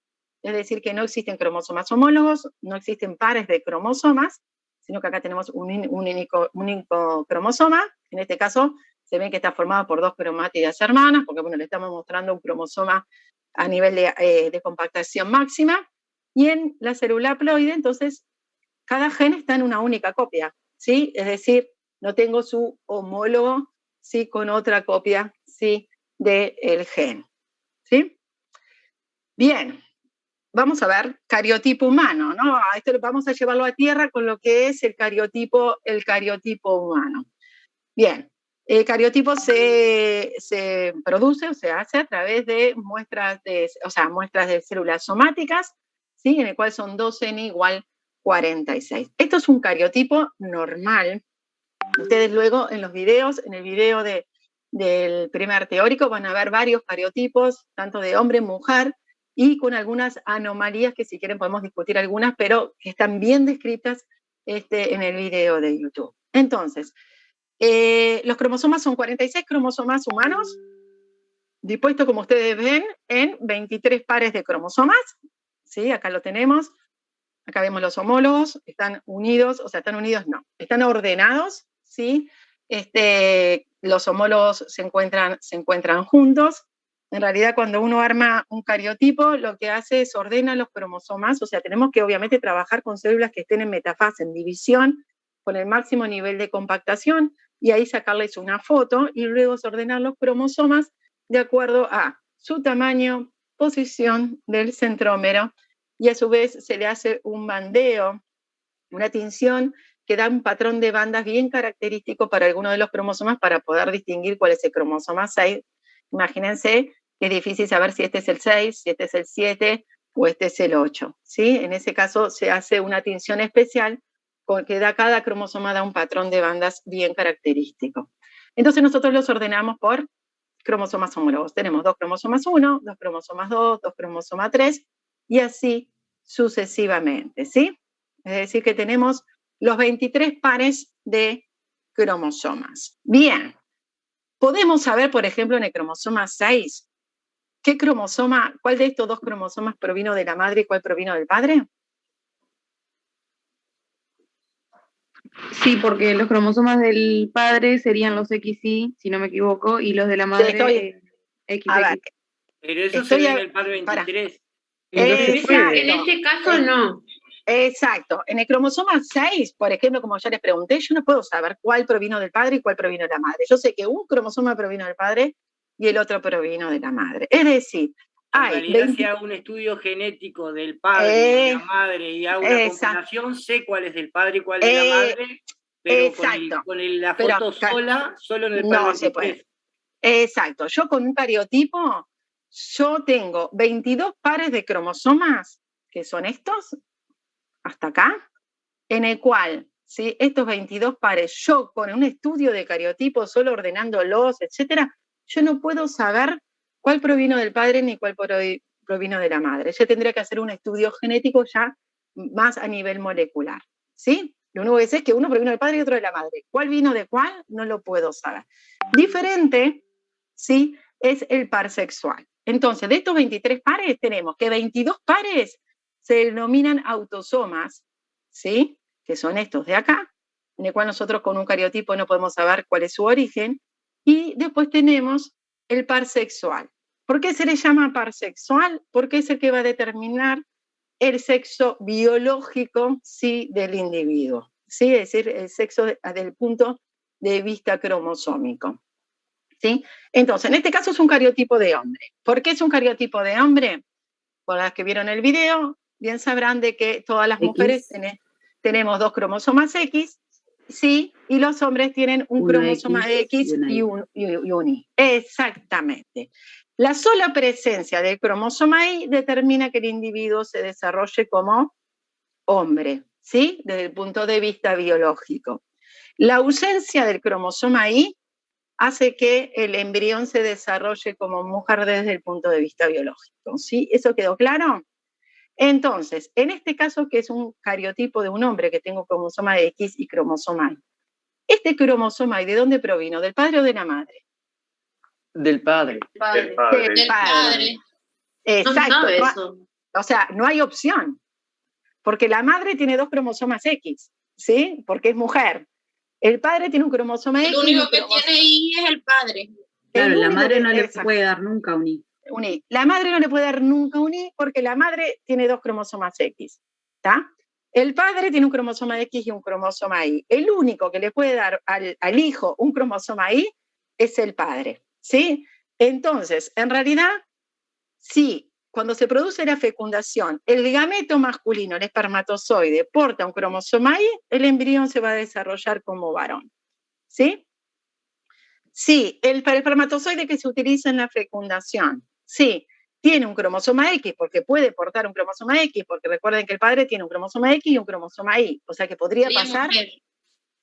es decir, que no existen cromosomas homólogos, no existen pares de cromosomas, sino que acá tenemos un único cromosoma. En este caso se ven que está formado por dos cromátidas hermanas, porque bueno, le estamos mostrando un cromosoma a nivel de compactación máxima, y en la célula haploide, entonces, cada gen está en una única copia, ¿sí? Es decir, no tengo su homólogo, ¿sí?, con otra copia, ¿sí?, del gen, ¿sí? Bien, vamos a ver cariotipo humano, ¿no? Esto vamos a llevarlo a tierra con lo que es el cariotipo humano. Bien, el cariotipo se produce o se hace a través de muestras de células somáticas, ¿sí?, en el cual son 2N igual 46. Esto es un cariotipo normal. Ustedes luego en los videos, en el video del primer teórico, van a ver varios cariotipos, tanto de hombre, mujer, y con algunas anomalías que si quieren podemos discutir algunas, pero que están bien descritas en el video de YouTube. Entonces, los cromosomas son 46 cromosomas humanos, dispuestos, como ustedes ven, en 23 pares de cromosomas, ¿sí? Acá lo tenemos, acá vemos los homólogos, están unidos, están ordenados, ¿sí? Los homólogos se encuentran juntos. En realidad, cuando uno arma un cariotipo, lo que hace es ordena los cromosomas, o sea, tenemos que obviamente trabajar con células que estén en metafase, en división, con el máximo nivel de compactación, y ahí sacarles una foto, y luego ordenar los cromosomas de acuerdo a su tamaño, posición del centrómero, y a su vez se le hace un bandeo, una tinción que da un patrón de bandas bien característico para alguno de los cromosomas para poder distinguir cuál es el cromosoma 6. Imagínense que es difícil saber si este es el 6, si este es el 7 o este es el 8, ¿sí? En ese caso se hace una tinción especial que cada cromosoma da un patrón de bandas bien característico. Entonces nosotros los ordenamos por cromosomas homólogos. Tenemos 2 cromosomas 1, 2 cromosomas 2, 2 cromosomas 3, y así sucesivamente, ¿sí? Es decir, que tenemos los 23 pares de cromosomas. Bien, podemos saber, por ejemplo, en el cromosoma 6, cuál de estos 2 cromosomas provino de la madre y cuál provino del padre. Sí, porque los cromosomas del padre serían los XY, si no me equivoco, y los de la madre XX. A ver, Pero eso se estoy ve en el par 23. Exacto. En este caso no. Exacto. En el cromosoma 6, por ejemplo, como ya les pregunté, yo no puedo saber cuál provino del padre y cuál provino de la madre. Yo sé que un cromosoma provino del padre y el otro provino de la madre. Es decir, En hay realidad, si hago un estudio genético del padre y de la madre y hago una comparación, sé cuál es del padre y cuál es de la madre, pero la foto sola, solo en el par 23. Se puede. Exacto. Yo con un cariotipo, yo tengo 22 pares de cromosomas, que son estos, hasta acá, en el cual, ¿sí? Estos 22 pares, yo con un estudio de cariotipo, solo ordenándolos, etcétera, yo no puedo saber cuál provino del padre ni cuál provino de la madre. Yo tendría que hacer un estudio genético ya más a nivel molecular, ¿sí? Lo único que sé es que uno provino del padre y otro de la madre. ¿Cuál vino de cuál? No lo puedo saber. Diferente, ¿sí? Es el par sexual. Entonces, de estos 23 pares, tenemos que 22 pares se denominan autosomas, ¿sí? Que son estos de acá, en el cual nosotros con un cariotipo no podemos saber cuál es su origen. Y después tenemos el par sexual. ¿Por qué se le llama par sexual? Porque es el que va a determinar el sexo biológico, ¿sí? Del individuo, ¿sí? Es decir, el sexo desde el punto de vista cromosómico, ¿sí? Entonces, en este caso es un cariotipo de hombre. ¿Por qué es un cariotipo de hombre? Por las que vieron el video, bien sabrán de que todas las mujeres tenemos 2 cromosomas X, ¿sí? Y los hombres tienen un cromosoma X y un Y. Exactamente. La sola presencia del cromosoma Y determina que el individuo se desarrolle como hombre, ¿sí? Desde el punto de vista biológico. La ausencia del cromosoma Y hace que el embrión se desarrolle como mujer desde el punto de vista biológico, ¿sí? ¿Eso quedó claro? Entonces, en este caso, que es un cariotipo de un hombre que tengo cromosoma X y cromosoma Y, ¿este cromosoma Y de dónde provino? ¿Del padre o de la madre? Del padre. Del padre. Exacto. No eso. O sea, no hay opción, porque la madre tiene 2 cromosomas X, ¿sí? Porque es mujer. El padre tiene un cromosoma X. El único que tiene Y es el padre. Claro, la madre no le puede dar nunca un Y. La madre no le puede dar nunca un Y porque la madre tiene 2 cromosomas X, ¿está? El padre tiene un cromosoma X y un cromosoma Y. El único que le puede dar al hijo un cromosoma Y es el padre, ¿sí? Entonces, en realidad, sí, cuando se produce la fecundación, el gameto masculino, el espermatozoide, porta un cromosoma Y, el embrión se va a desarrollar como varón, ¿sí? Sí, el espermatozoide que se utiliza en la fecundación, sí, tiene un cromosoma X porque puede portar un cromosoma X, porque recuerden que el padre tiene un cromosoma X y un cromosoma Y, o sea que podría pasar,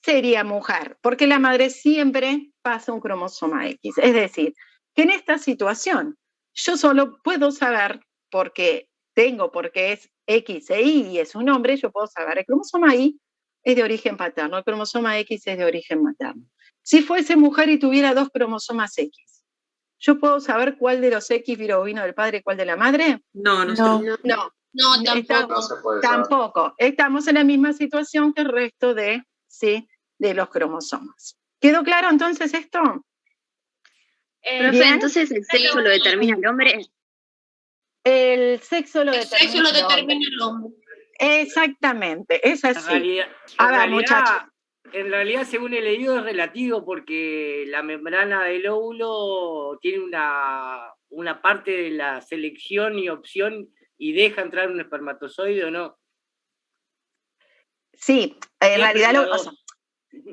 sería mujer, porque la madre siempre pasa un cromosoma X. Es decir, que en esta situación yo solo puedo saber, porque es X e Y y es un hombre, yo puedo saber el cromosoma Y es de origen paterno, el cromosoma X es de origen materno. Si fuese mujer y tuviera 2 cromosomas X, ¿yo puedo saber cuál de los X vino del padre y cuál de la madre? No, tampoco. Tampoco. Estamos en la misma situación que el resto de los cromosomas. ¿Quedó claro entonces esto? Profe, entonces el sexo lo determina el hombre. El sexo lo determina el hombre. Exactamente, es así. Muchachos. En realidad, según he leído, es relativo porque la membrana del óvulo tiene una parte de la selección y opción y deja entrar un espermatozoide o no. Sí, en realidad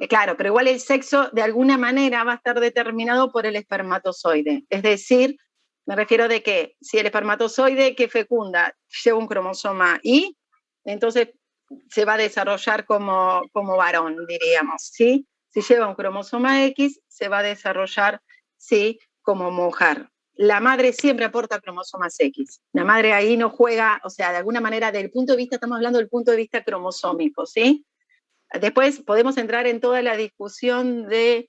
claro, pero igual el sexo de alguna manera va a estar determinado por el espermatozoide. Es decir, me refiero de que si el espermatozoide que fecunda lleva un cromosoma Y, entonces se va a desarrollar como varón, diríamos, ¿sí? Si lleva un cromosoma X, se va a desarrollar, ¿sí? Como mujer. La madre siempre aporta cromosomas X. La madre ahí no juega, o sea, de alguna manera, del punto de vista, estamos hablando del punto de vista cromosómico, ¿sí? Después podemos entrar en toda la discusión de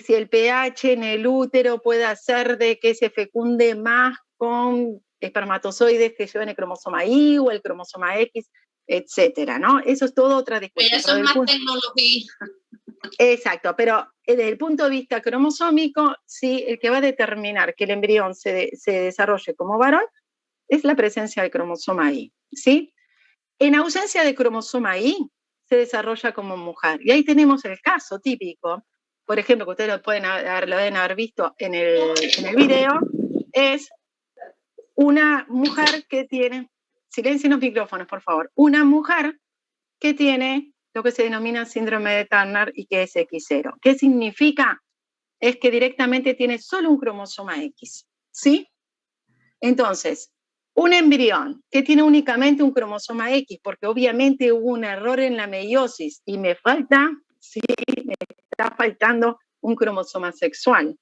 si el pH en el útero puede hacer de que se fecunde más con espermatozoides que lleven el cromosoma Y o el cromosoma X. etcétera, ¿no? Eso es todo otra discusión. Pero eso es más tecnología. Exacto, pero desde el punto de vista cromosómico, sí, el que va a determinar que el embrión se desarrolle como varón es la presencia del cromosoma Y, ¿sí? En ausencia de cromosoma Y, se desarrolla como mujer. Y ahí tenemos el caso típico, por ejemplo, que ustedes lo deben haber visto en el video, es una mujer que tiene, silencien los micrófonos, por favor, una mujer que tiene lo que se denomina síndrome de Turner y que es X0. ¿Qué significa? Es que directamente tiene solo un cromosoma X, ¿sí? Entonces, un embrión que tiene únicamente un cromosoma X, porque obviamente hubo un error en la meiosis y me falta, sí, me está faltando un cromosoma sexual,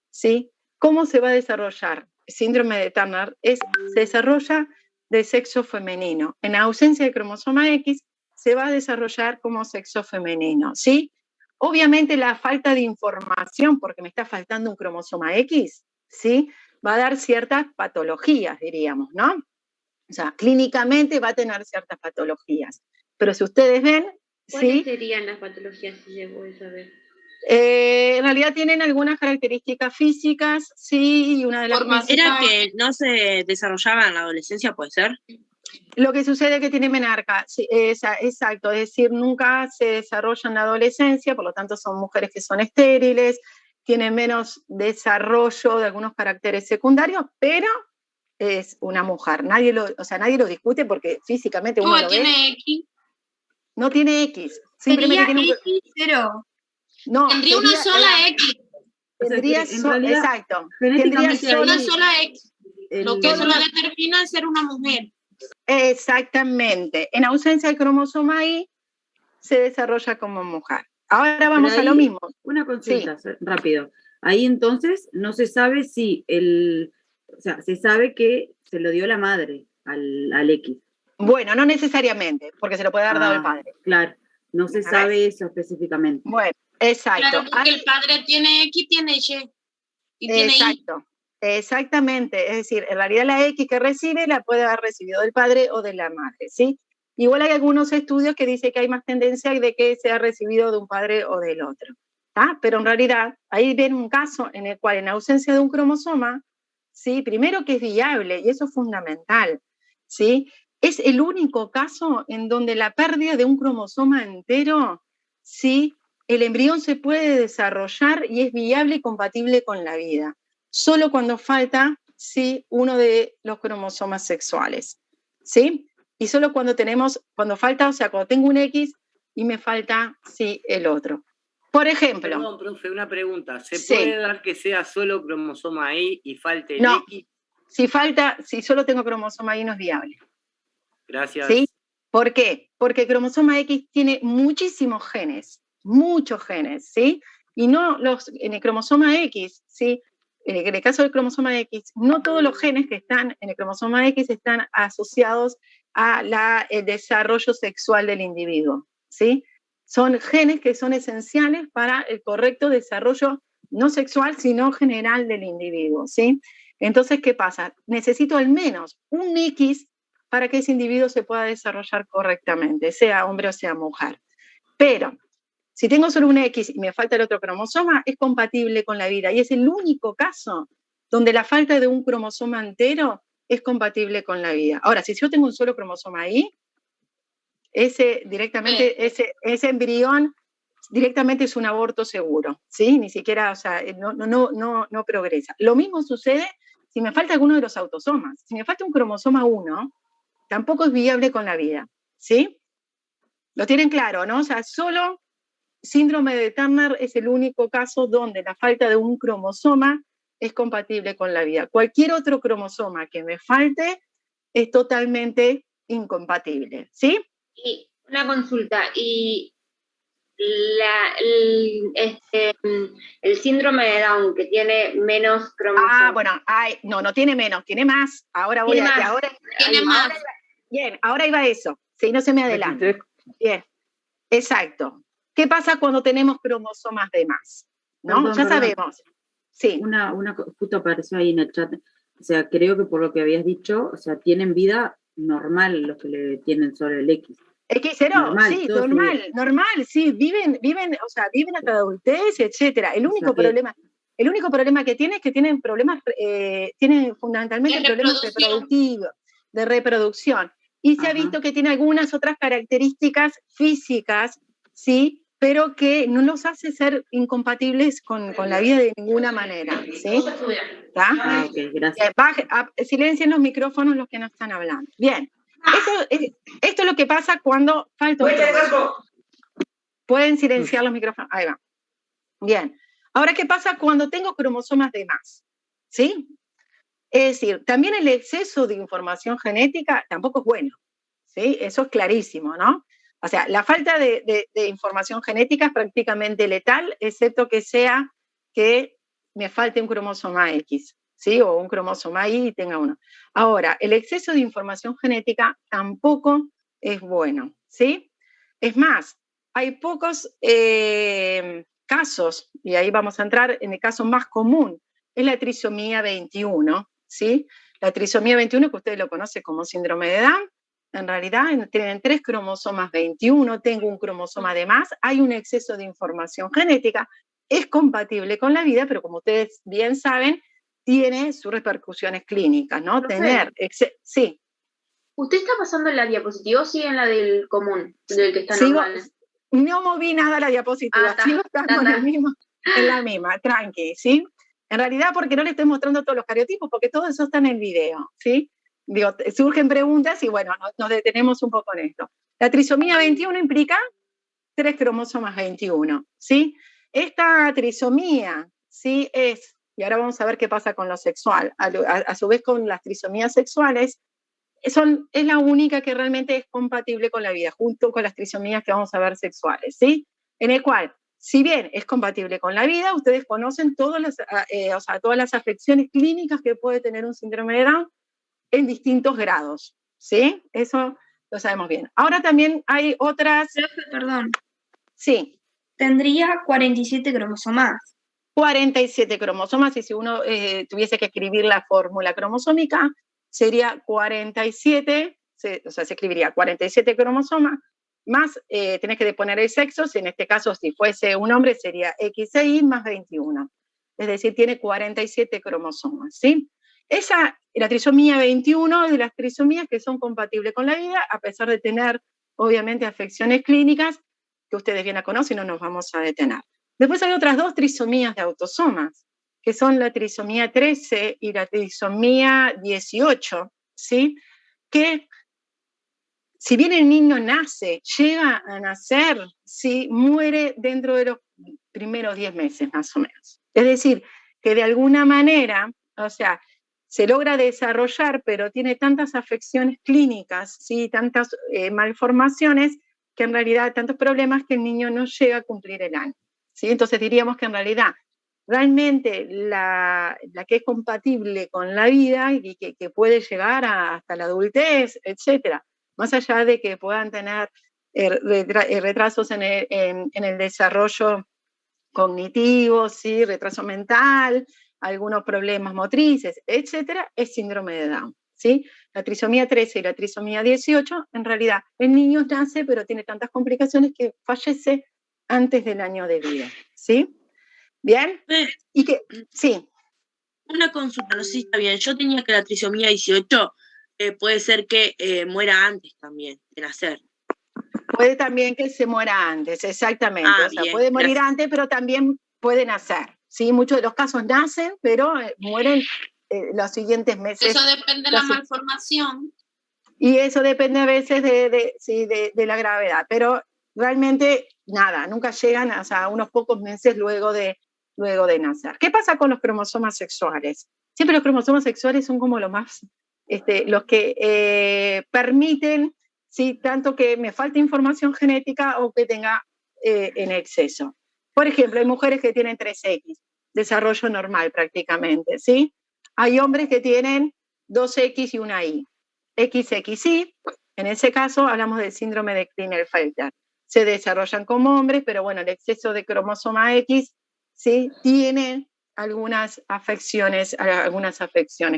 ¿sí? ¿Cómo se va a desarrollar? El síndrome de Turner se desarrolla de sexo femenino. En ausencia de cromosoma X, se va a desarrollar como sexo femenino, ¿sí? Obviamente la falta de información, porque me está faltando un cromosoma X, ¿sí? Va a dar ciertas patologías, diríamos, ¿no? O sea, clínicamente va a tener ciertas patologías. Pero si ustedes ven, ¿cuáles ¿sí? serían las patologías, si se puede saber? En realidad tienen algunas características físicas, sí, y una de las ¿Era que no se desarrollaba en la adolescencia, puede ser? Lo que sucede es que tiene menarca, sí, exacto, es decir, nunca se desarrolla en la adolescencia, por lo tanto son mujeres que son estériles, tienen menos desarrollo de algunos caracteres secundarios, pero es una mujer. Nadie lo discute porque físicamente uno lo ve. ¿Tiene X? No tiene X. Simplemente tiene X0. No, tendría una sola X. Tendría exacto. Tendría una sola X. Lo que eso lo determina es ser una mujer. Exactamente. En ausencia del cromosoma Y, se desarrolla como mujer. Ahora vamos a lo mismo. Una consulta, rápido. Ahí entonces no se sabe si o sea, se sabe que se lo dio la madre al X. Bueno, no necesariamente, porque se lo puede haber dado el padre. Claro, no se sabe eso específicamente. Bueno, exacto. Claro, porque el padre tiene X, tiene Y tiene exacto. Exactamente, es decir, en realidad la X que recibe la puede haber recibido del padre o de la madre, ¿sí? Igual hay algunos estudios que dicen que hay más tendencia de que sea recibido de un padre o del otro, ¿tá? Pero en realidad ahí ven un caso en el cual en ausencia de un cromosoma, ¿sí? Primero que es viable, y eso es fundamental, ¿sí? Es el único caso en donde la pérdida de un cromosoma entero, ¿sí? El embrión se puede desarrollar y es viable y compatible con la vida. Solo cuando falta, sí, uno de los cromosomas sexuales, ¿sí? Y solo cuando falta, o sea, cuando tengo un X y me falta, sí, el otro. Por ejemplo. Perdón, profe, una pregunta. ¿Se puede dar que sea solo cromosoma Y y falte el X? Si solo tengo cromosoma Y no es viable. Gracias. ¿Sí? ¿Por qué? Porque el cromosoma X tiene muchísimos genes, ¿sí? Y no en el cromosoma X, ¿sí? En el caso del cromosoma X, no todos los genes que están en el cromosoma X están asociados al desarrollo sexual del individuo, ¿sí? Son genes que son esenciales para el correcto desarrollo no sexual, sino general del individuo, ¿sí? Entonces, ¿qué pasa? Necesito al menos un X para que ese individuo se pueda desarrollar correctamente, sea hombre o sea mujer. Pero si tengo solo un X y me falta el otro cromosoma, es compatible con la vida. Y es el único caso donde la falta de un cromosoma entero es compatible con la vida. Ahora, si yo tengo un solo cromosoma Y, ese embrión directamente es un aborto seguro, ¿sí? Ni siquiera, o sea, no progresa. Lo mismo sucede si me falta alguno de los autosomas. Si me falta un cromosoma 1, tampoco es viable con la vida, ¿sí? Lo tienen claro, ¿no? O sea, solo síndrome de Turner es el único caso donde la falta de un cromosoma es compatible con la vida. Cualquier otro cromosoma que me falte es totalmente incompatible, ¿sí? Y una consulta, y el síndrome de Down, que tiene menos cromosomas. Bueno, no tiene menos, tiene más. Ahora voy a... Tiene más. Bien, ahora iba eso. Sí, no se me adelante. Bien, exacto. ¿Qué pasa cuando tenemos cromosomas de más? ¿No? Ya sabemos. Sí. Justo apareció ahí en el chat. O sea, creo que por lo que habías dicho, o sea, tienen vida normal los que le tienen solo el X. X0, Normal, sí, todos normal, sí, viven hasta la adultez, etcétera. El único problema que tiene es que tienen problemas, tienen fundamentalmente problemas reproductivos, de reproducción. Y se ha visto que tiene algunas otras características físicas, sí, pero que no los hace ser incompatibles con la vida de ninguna manera, ¿sí? ¿Está? Okay, gracias. Silencien los micrófonos los que no están hablando. Bien. Esto es lo que pasa cuando falta un cromosoma. Pueden silenciar los micrófonos. Ahí va. Bien. Ahora, ¿qué pasa cuando tengo cromosomas de más? ¿Sí? Es decir, también el exceso de información genética tampoco es bueno. ¿Sí? Eso es clarísimo, ¿no? O sea, la falta de información genética es prácticamente letal, excepto que sea que me falte un cromosoma X. ¿Sí? O un cromosoma Y y tenga uno. Ahora, el exceso de información genética tampoco es bueno, ¿sí? Es más, hay pocos casos, y ahí vamos a entrar en el caso más común, es la trisomía 21, ¿sí? La trisomía 21, que ustedes lo conocen como síndrome de Down, en realidad tienen 3 cromosomas 21, tengo un cromosoma de más, hay un exceso de información genética, es compatible con la vida, pero como ustedes bien saben, tiene sus repercusiones clínicas, ¿no? Sí. ¿Usted está pasando en la diapositiva o sigue en la del común, del que está normal? No moví nada la diapositiva, sigo estando en la misma, tranqui, ¿sí? En realidad porque no le estoy mostrando todos los cariotipos, porque todo eso está en el video, ¿sí? Digo, surgen preguntas y bueno, nos detenemos un poco en esto. La trisomía 21 implica 3 cromosomas 21, ¿sí? Esta trisomía, ¿sí? Y ahora vamos a ver qué pasa con lo sexual. A su vez, con las trisomías sexuales, es la única que realmente es compatible con la vida, junto con las trisomías que vamos a ver sexuales, ¿sí? En el cual, si bien es compatible con la vida, ustedes conocen todas las afecciones clínicas que puede tener un síndrome de Down en distintos grados, ¿sí? Eso lo sabemos bien. Ahora también hay otras... Perdón. Sí. Tendría 47 cromosomas. 47 cromosomas, y si uno tuviese que escribir la fórmula cromosómica, sería 47, se escribiría 47 cromosomas, más tenés que poner el sexo, en este caso si fuese un hombre sería XY más 21, es decir, tiene 47 cromosomas, ¿sí? La trisomía 21 es de las trisomías que son compatibles con la vida, a pesar de tener, obviamente, afecciones clínicas, que ustedes bien la conocen, no nos vamos a detener. Después hay otras 2 trisomías de autosomas, que son la trisomía 13 y la trisomía 18, ¿sí? Que si bien el niño llega a nacer, ¿sí? Muere dentro de los primeros 10 meses, más o menos. Es decir, que de alguna manera, o sea, se logra desarrollar, pero tiene tantas afecciones clínicas, ¿sí? Tantas malformaciones, que en realidad tantos problemas que el niño no llega a cumplir el año. ¿Sí? Entonces diríamos que en realidad realmente la que es compatible con la vida y que puede llegar hasta la adultez, etcétera, más allá de que puedan tener retrasos en el desarrollo cognitivo, ¿sí? Retraso mental, algunos problemas motrices, etcétera, es síndrome de Down, ¿sí? La trisomía 13 y la trisomía 18, en realidad el niño nace, pero tiene tantas complicaciones que fallece antes del año de vida, ¿sí? ¿Bien? Y que, sí. Una consulta, no sé si está bien. Yo tenía que la trisomía 18 puede ser que muera antes también de nacer. Puede también que se muera antes, exactamente. O sea, bien, puede morir antes, pero también puede nacer, ¿sí? Muchos de los casos nacen, pero mueren los siguientes meses. Eso depende de la malformación. Y eso depende a veces de la gravedad, pero realmente nada, nunca llegan a unos pocos meses luego de nacer. ¿Qué pasa con los cromosomas sexuales? Siempre los cromosomas sexuales son como los que permiten, ¿sí? Tanto que me falte información genética o que tenga en exceso. Por ejemplo, hay mujeres que tienen 3X, desarrollo normal prácticamente, ¿sí? Hay hombres que tienen 2X y una Y. XXY, en ese caso hablamos del síndrome de Klinefelter. Se desarrollan como hombres, pero bueno, el exceso de cromosoma X, ¿sí? Tiene algunas afecciones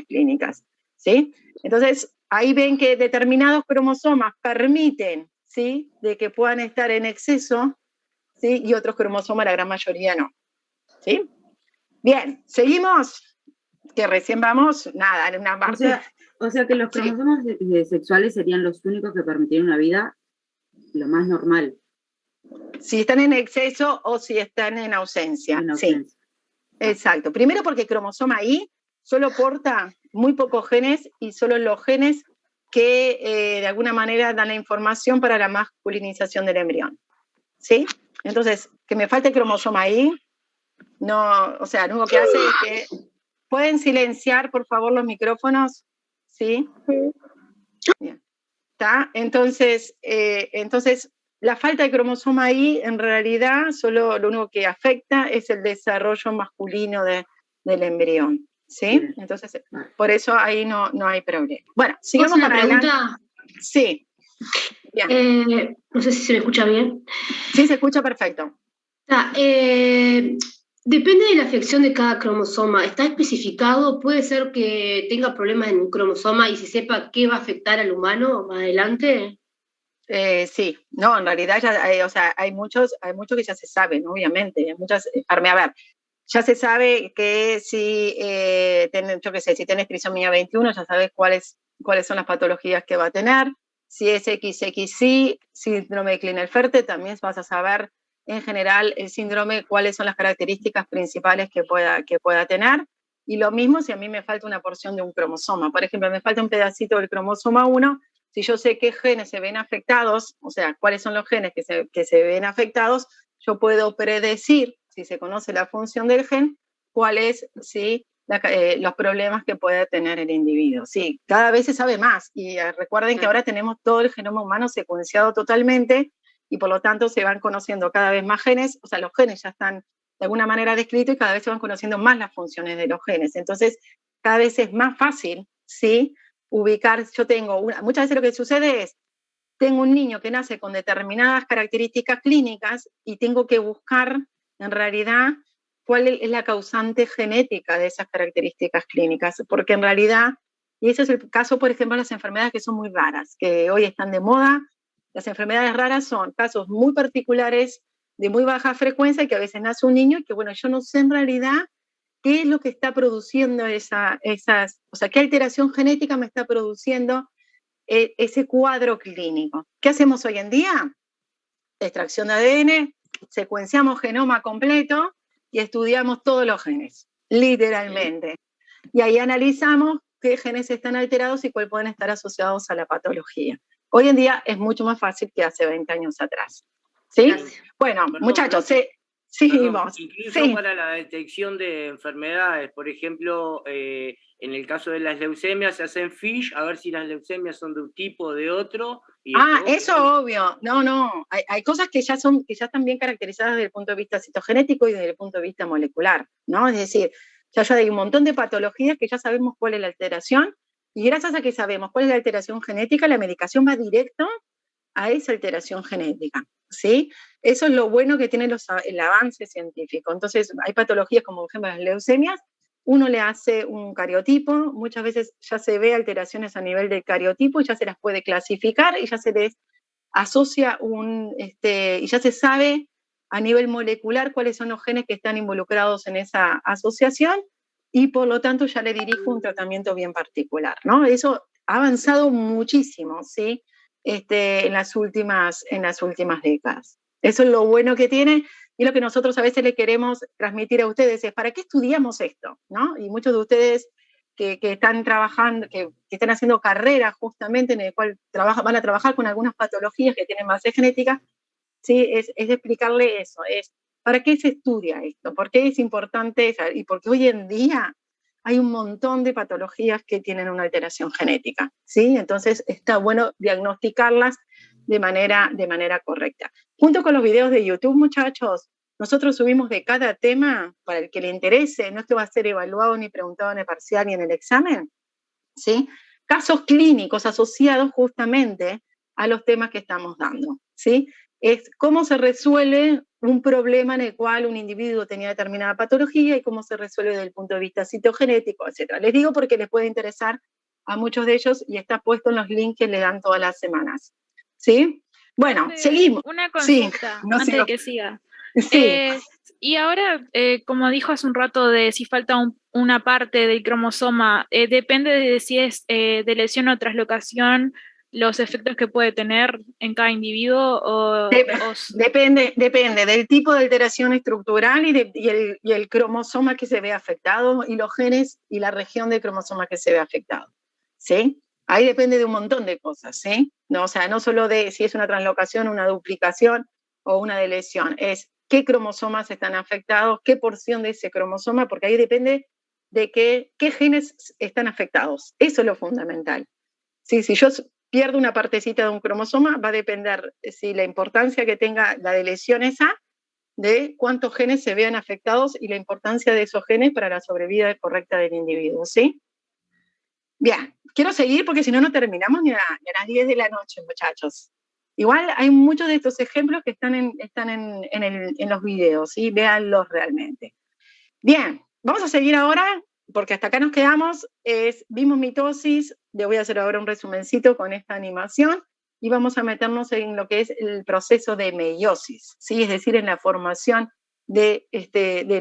clínicas, ¿sí? Entonces, ahí ven que determinados cromosomas permiten, ¿sí?, de que puedan estar en exceso, ¿sí?, y otros cromosomas, la gran mayoría no. ¿Sí? Bien, seguimos, que recién vamos, nada, en una parte. O sea que los cromosomas sexuales serían los únicos que permitirían una vida lo más normal. Si están en exceso o si están en ausencia. Sí, exacto. Primero porque el cromosoma Y solo porta muy pocos genes y solo los genes que de alguna manera dan la información para la masculinización del embrión. ¿Sí? Entonces, que me falte el cromosoma Y, no, o sea, lo único que hace es que... ¿Pueden silenciar, por favor, los micrófonos? ¿Sí? Bien. ¿Está? Entonces, la falta de cromosoma Y, en realidad, solo lo único que afecta es el desarrollo masculino del embrión. ¿Sí? Entonces, por eso ahí no hay problema. Bueno, sigamos para adelante. Sí. Bien. No sé si se me escucha bien. Sí, se escucha perfecto. Depende de la afección de cada cromosoma. ¿Está especificado? ¿Puede ser que tenga problemas en un cromosoma y se sepa qué va a afectar al humano más adelante? Sí, no, en realidad ya hay muchos que ya se saben, obviamente. Hay muchas, a ver, ya se sabe que si, si tenés trisomía 21, ya sabes cuáles son las patologías que va a tener. Si es XXY, síndrome de Klinefelter, también vas a saber en general el síndrome, cuáles son las características principales que pueda tener. Y lo mismo si a mí me falta una porción de un cromosoma. Por ejemplo, me falta un pedacito del cromosoma 1, si yo sé qué genes se ven afectados, o sea, cuáles son los genes que se ven afectados, yo puedo predecir, si se conoce la función del gen, cuáles, ¿sí?, los problemas que puede tener el individuo. Sí, cada vez se sabe más. Y recuerden que ahora tenemos todo el genoma humano secuenciado totalmente, y por lo tanto se van conociendo cada vez más genes, o sea, los genes ya están de alguna manera descritos y cada vez se van conociendo más las funciones de los genes. Entonces, cada vez es más fácil, ¿sí?, ubicar. Yo tengo muchas veces lo que sucede es, tengo un niño que nace con determinadas características clínicas y tengo que buscar, en realidad, cuál es la causante genética de esas características clínicas, porque en realidad, y ese es el caso, por ejemplo, de las enfermedades que son muy raras, que hoy están de moda. Las enfermedades raras son casos muy particulares, de muy baja frecuencia, y que a veces nace un niño y que, bueno, yo no sé en realidad qué es lo que está produciendo o sea, qué alteración genética me está produciendo ese cuadro clínico. ¿Qué hacemos hoy en día? Extracción de ADN, secuenciamos genoma completo y estudiamos todos los genes, literalmente. Y ahí analizamos qué genes están alterados y cuáles pueden estar asociados a la patología. Hoy en día es mucho más fácil que hace 20 años atrás. ¿Sí? Gracias. Bueno, muchachos, seguimos. Incluso para la detección de enfermedades, por ejemplo, en el caso de las leucemias se hacen FISH, a ver si las leucemias son de un tipo o de otro. Eso obvio. No. Hay cosas que ya están bien caracterizadas desde el punto de vista citogenético y desde el punto de vista molecular, ¿no? Es decir, ya hay un montón de patologías que ya sabemos cuál es la alteración, y gracias a que sabemos cuál es la alteración genética, la medicación va directo a esa alteración genética, ¿sí? Eso es lo bueno que tiene el avance científico. Entonces, hay patologías como, por ejemplo, las leucemias, uno le hace un cariotipo, muchas veces ya se ve alteraciones a nivel del cariotipo y ya se las puede clasificar y ya se les asocia y ya se sabe a nivel molecular cuáles son los genes que están involucrados en esa asociación, y por lo tanto ya le dirijo un tratamiento bien particular, ¿no? Eso ha avanzado muchísimo, ¿sí? En las últimas décadas. Eso es lo bueno que tiene, y lo que nosotros a veces le queremos transmitir a ustedes es, ¿para qué estudiamos esto? ¿No? Y muchos de ustedes que están trabajando, que están haciendo carreras justamente en el cual van a trabajar con algunas patologías que tienen base genética, ¿sí? Es explicarle eso, ¿para qué se estudia esto? ¿Por qué es importante? Y porque hoy en día hay un montón de patologías que tienen una alteración genética, ¿sí? Entonces está bueno diagnosticarlas de manera correcta. Junto con los videos de YouTube, muchachos, nosotros subimos de cada tema, para el que le interese, no esto va a ser evaluado ni preguntado en el parcial ni en el examen, ¿sí? Casos clínicos asociados justamente a los temas que estamos dando, ¿sí? Es cómo se resuelve un problema en el cual un individuo tenía determinada patología y cómo se resuelve desde el punto de vista citogenético, etc. Les digo porque les puede interesar a muchos de ellos y está puesto en los links que le dan todas las semanas. ¿Sí? Bueno, seguimos. Una consulta, sí, no antes de que siga. Sí. Y ahora, como dijo hace un rato, de si falta una parte del cromosoma, depende de si es de lesión o traslocación, los efectos que puede tener en cada individuo. Depende del tipo de alteración estructural y el cromosoma que se ve afectado y los genes y la región del cromosoma que se ve afectado. ¿Sí? Ahí depende de un montón de cosas, ¿sí? No, o sea, no solo de si es una translocación, una duplicación o una deleción, es qué cromosomas están afectados, qué porción de ese cromosoma, porque ahí depende de qué genes están afectados. Eso es lo fundamental. ¿Sí? Si yo pierdo una partecita de un cromosoma, va a depender si la importancia que tenga la deleción esa, de cuántos genes se vean afectados y la importancia de esos genes para la sobrevida correcta del individuo, ¿sí? Bien, quiero seguir porque si no, no terminamos ni a las 10 de la noche, muchachos. Igual hay muchos de estos ejemplos que están en los videos, ¿sí? Véanlos realmente. Bien, vamos a seguir ahora, porque hasta acá nos quedamos, vimos mitosis, le voy a hacer ahora un resumencito con esta animación, y vamos a meternos en lo que es el proceso de meiosis, ¿sí? Es decir, en la formación de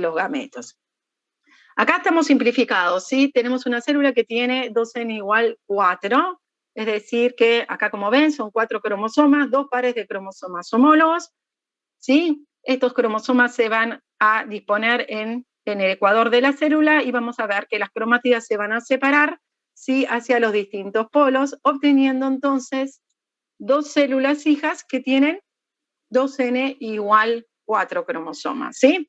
los gametos. Acá estamos simplificados, ¿sí? Tenemos una célula que tiene 2n igual 4, es decir que acá, como ven, son 4 cromosomas, 2 pares de cromosomas homólogos, ¿sí? Estos cromosomas se van a disponer en el ecuador de la célula y vamos a ver que las cromátidas se van a separar, ¿sí? Hacia los distintos polos, obteniendo entonces 2 células hijas que tienen 2n igual 4 cromosomas, ¿sí?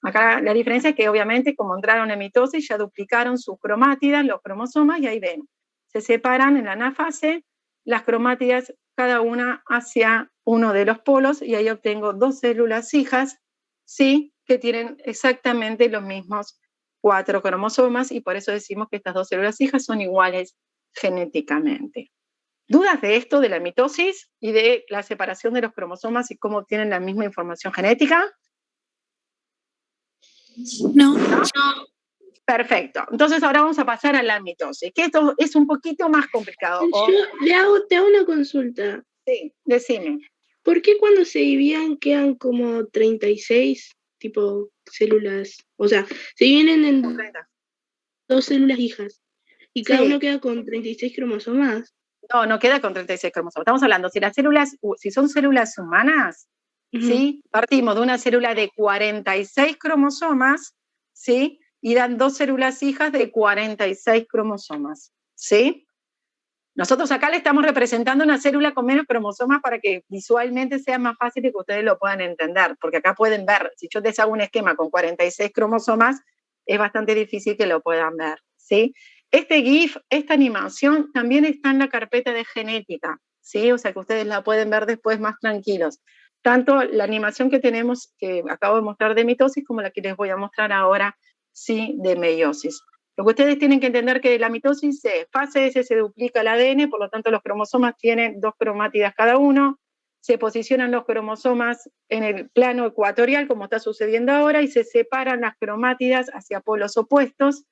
Acá la diferencia es que obviamente como entraron en mitosis ya duplicaron sus cromátidas, los cromosomas, y ahí ven, se separan en la anafase las cromátidas cada una hacia uno de los polos y ahí obtengo 2 células hijas, ¿sí? Que tienen exactamente los mismos 4 cromosomas y por eso decimos que estas 2 células hijas son iguales genéticamente. ¿Dudas de esto, de la mitosis y de la separación de los cromosomas y cómo obtienen la misma información genética? No. Perfecto. Entonces ahora vamos a pasar a la mitosis, que esto es un poquito más complicado. Te hago una consulta. Sí, decime. ¿Por qué cuando se dividían quedan como 36 tipo células? O sea, se dividen en 2 células hijas y cada uno queda con 36 cromosomas. No queda con 36 cromosomas. Estamos hablando, si son células humanas, ¿sí? Partimos de una célula de 46 cromosomas, ¿sí? Y dan 2 células hijas de 46 cromosomas, ¿sí? Nosotros acá le estamos representando una célula con menos cromosomas para que visualmente sea más fácil y que ustedes lo puedan entender, porque acá pueden ver, si yo les hago un esquema con 46 cromosomas, es bastante difícil que lo puedan ver, ¿sí? Este GIF, esta animación, también está en la carpeta de genética, ¿sí? O sea que ustedes la pueden ver después más tranquilos. Tanto la animación que tenemos, que acabo de mostrar de mitosis, como la que les voy a mostrar ahora, sí, de meiosis. Lo que ustedes tienen que entender que la mitosis es fase S, se duplica el ADN, por lo tanto los cromosomas tienen 2 cromátidas cada uno, se posicionan los cromosomas en el plano ecuatorial, como está sucediendo ahora, y se separan las cromátidas hacia polos opuestos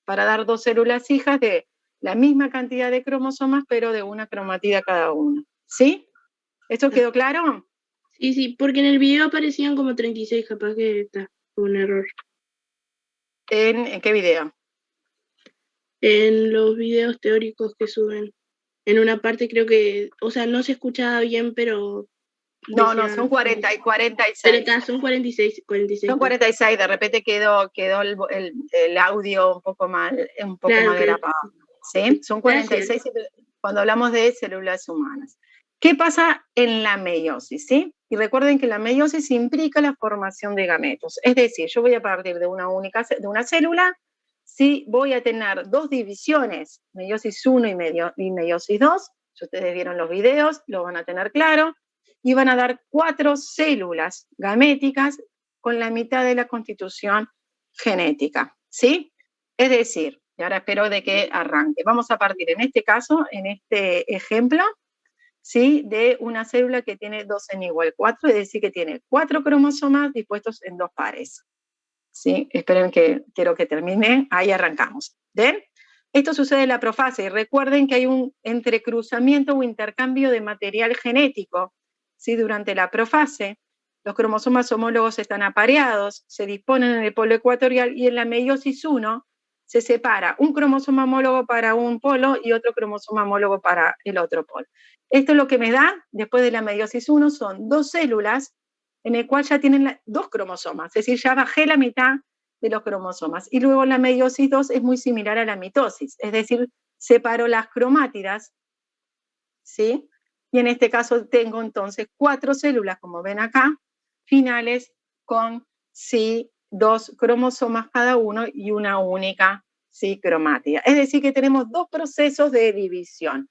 para dar 2 células hijas de la misma cantidad de cromosomas, pero de una cromatida cada uno. ¿Sí? ¿Esto quedó claro? Sí, porque en el video aparecían como 36, capaz que está un error. ¿En qué video? En los videos teóricos que suben. En una parte creo que, o sea, no se escuchaba bien, pero... No, son 46. Pero acá son 46. Son 46, de repente quedó el audio un poco mal grabado. ¿Sí? Son 46 cuando hablamos de células humanas. ¿Qué pasa en la meiosis? ¿Sí? Y recuerden que la meiosis implica la formación de gametos. Es decir, yo voy a partir de una célula, ¿sí? Voy a tener 2 divisiones, meiosis 1 y meiosis 2. Si ustedes vieron los videos, lo van a tener claro. Y van a dar 4 células gaméticas con la mitad de la constitución genética, ¿sí? Es decir, y ahora espero de que arranque. Vamos a partir en este caso, en este ejemplo, ¿sí? De una célula que tiene 2n igual 4, es decir, que tiene 4 cromosomas dispuestos en 2 pares. ¿Sí? Esperen que quiero que termine. Ahí arrancamos. ¿Ven? Esto sucede en la profase, y recuerden que hay un entrecruzamiento o intercambio de material genético, ¿sí? Durante la profase, los cromosomas homólogos están apareados, se disponen en el polo ecuatorial, y en la meiosis 1 se separa un cromosoma homólogo para un polo y otro cromosoma homólogo para el otro polo. Esto es lo que me da, después de la meiosis 1, son 2 células en el cual ya tienen 2 cromosomas, es decir, ya bajé la mitad de los cromosomas. Y luego la meiosis 2 es muy similar a la mitosis, es decir, separo las cromátidas, ¿sí? Y en este caso tengo entonces 4 células, como ven acá, finales con, sí, 2 cromosomas cada uno y una única, sí, cromátida. Es decir, que tenemos 2 procesos de división.